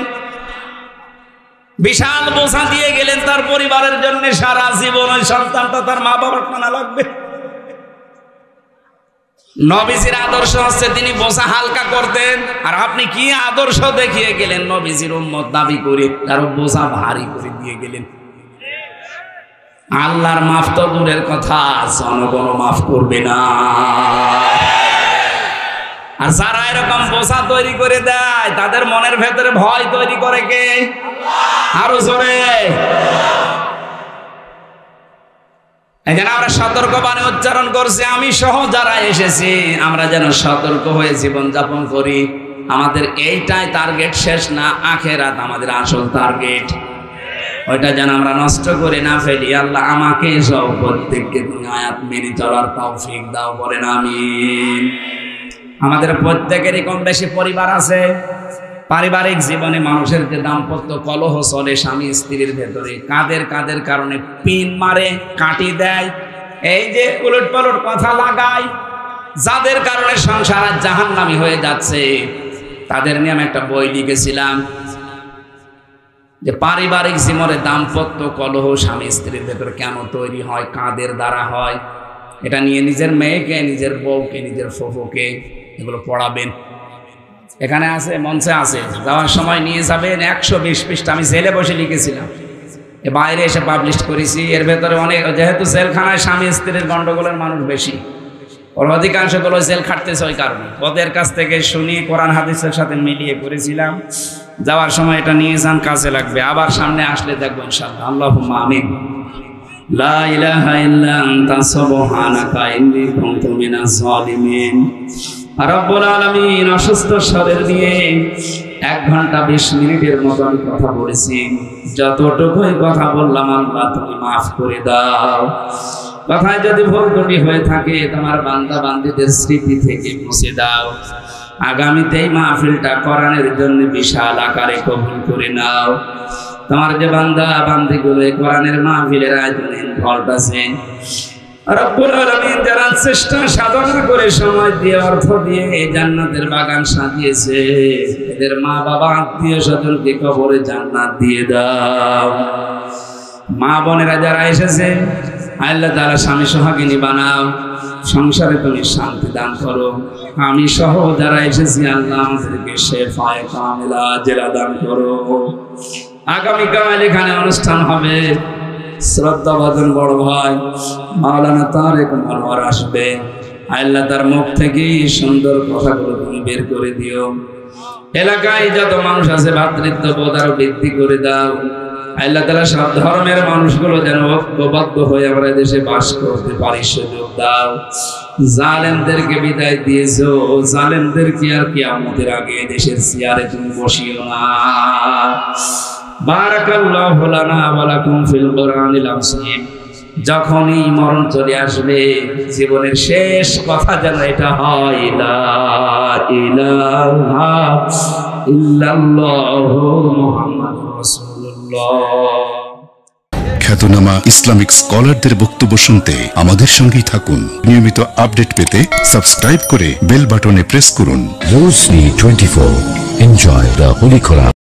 বিশাল বোঝা দিয়ে গেলেন তার পরিবারের জন্য, সারা জীবন ওই সন্তানটা তার মা বাবার টানা লাগবে। নবীজির আদর্শ হচ্ছে তিনি বোঝা হালকা করতেন, আর আপনি কি আদর্শ দেখিয়ে গেলেন? নবীজির উম্মত দাবি করে তার বোঝা ভারী করে দিয়ে গেলেন। আল্লাহর মাফ তো দূরের কথা, জনগণ মাফ করবে না। আর যারা এরকম বোঝা তৈরি করে দেয়, তাদের মনের ভেতরে ভয় তৈরি করে কে? আরো জোরে। এখানে আমরা সতর্কবাণী উচ্চারণ করছি, আমি সহ যারা এসেছি, আমরা যেন সতর্ক হয়ে জীবন যাপন করি। আমাদের এইটাই টার্গেট, শেষ না, আখেরাত আমাদের আসল টার্গেট। ওইটা যেন আমরা নষ্ট করে না ফেলি। আল্লাহ আমাকে সব প্রত্যেককে তুমি আয়াত মেনে চলার তৌফিক দাও, বলেন আমিন। আমাদের প্রত্যেকেরই কম বেশি পরিবার আছে। পারিবারিক জীবনে মানুষের যে দাম্পত্য কলহ চলে স্বামী স্ত্রীর ভেতরে, কাদের কাদের কারণে পিন মারে, কাটি দেয়, এই যে উলট পালট কথা লাগায়, যাদের কারণে সংসার আজ জাহান্নামী হয়ে যাচ্ছে, তাদের নিয়ে আমি একটা বই লিখেছিলাম যে পারিবারিক জীবনে দাম্পত্য কলহ স্বামী স্ত্রীর ভেতরে কেন তৈরি হয়, কাদের দ্বারা হয়। এটা নিয়ে নিজের মেয়েকে, নিজের বউকে, নিজের ফুফুকে এগুলো পড়াবেন। এখানে আছে, মঞ্চে আছে, যাওয়ার সময় নিয়ে যাবেন। 120 পৃষ্ঠা আমি জেলে বসে লিখেছিলাম, বাইরে এসে পাবলিশ করেছি। এর ভেতরে অনেক, যেহেতু জেলখানায় স্বামী স্ত্রীর গন্ডগোলের মানুষ বেশি, ওর অধিকাংশগুলো জেল খাটতেছে, ওই কারণে ওদের কাছ থেকে শুনি কোরআন হাদিসের সাথে মিলিয়ে করেছিলাম। যাওয়ার সময় এটা নিয়ে যান, কাজে লাগবে। আবার সামনে আসলে দেখবো ইনশাআল্লাহ। আল্লাহুম্মা আমিন। লা ইলাহা ইল্লা আনতা সুবহানাকা ইন্নী কুনতু মিনাজ জালিমিন। রব্বুল আলামিন অসুস্থ শরীর নিয়ে 1 ঘন্টা 20 মিনিটের মতো আমি কথা বলেছি। যতটুকুই কথা বললাম আল্লাহ তুমি মাফ করে দাও। কথায় যদি ভুল ত্রুটি হয়ে থাকে তোমার বান্দা বান্দীদের স্মৃতি থেকে মুছে দাও। আগামীতে এই মাহফিলটা কোরআনের জন্য বিশাল আকারে কবুল করে নাও। তোমার যে বান্দা বান্দীগুলো কোরআনের মাহফিলের আয়োজনে ইনভলভ আছে, রব্বুল আলামিন যারা চেষ্টা সাধনা করে সময় দিয়ে অর্থ দিয়ে এই জান্নাতের বাগান সাজিয়েছে, এদের মা বাবা আত্মীয় স্বজনকে কবরে জান্নাত দিয়ে দাও। মা বোনেরা যারা এসেছে আল্লাহ তাআলা স্বামী সোহাগিনী বানাও, সংসারে তুমি শান্তি দান করো। আমি সহ যারা এসেছি আল্লাহ আমাদেরকে শেফায়ে কামিলা জেলা দান করো। আগামীকাল এখানে অনুষ্ঠান হবে, শ্রদ্ধাভাজন বড় ভাই মাওলানা তারেক মনোয়ার আসবে। আল্লাহ তার মুখ থেকে সুন্দর কথাগুলো তুমি বের করে দিও। এলাকায় যত মানুষ আছে ভ্রাতৃত্ববোধ আরো বৃদ্ধি করে দাও। আল্লাহ তাআলা সব ধর্মের মানুষগুলো যেন ঐক্যবদ্ধ হয়ে আমরা দেশে বাস করতে পারি সুযোগ দাও। জালেমদেরকে বিদায় দিয়েছো, জালেমদেরকে আর কিয়ামতের আগে দেশের চেয়ারে তুমি বসিও না। বারাকাল্লাহু লানা ওয়া লাকুম ফিল কুরআনিল আযীম। যখনই মরণ চলে আসবে, জীবনের শেষ কথা যেন এটা হয়, লা ইলাহা ইল্লাল্লাহু মুহাম্মাদুর রাসূলুল্লাহ। খ্যাতনামা ইসলামিক স্কলারদের বক্তব্য শুনতে আমাদের সঙ্গেই থাকুন। নিয়মিত আপডেট পেতে সাবস্ক্রাইব করে বেল বাটনে প্রেস করুন। Rosary 24. Enjoy the Holy Quran.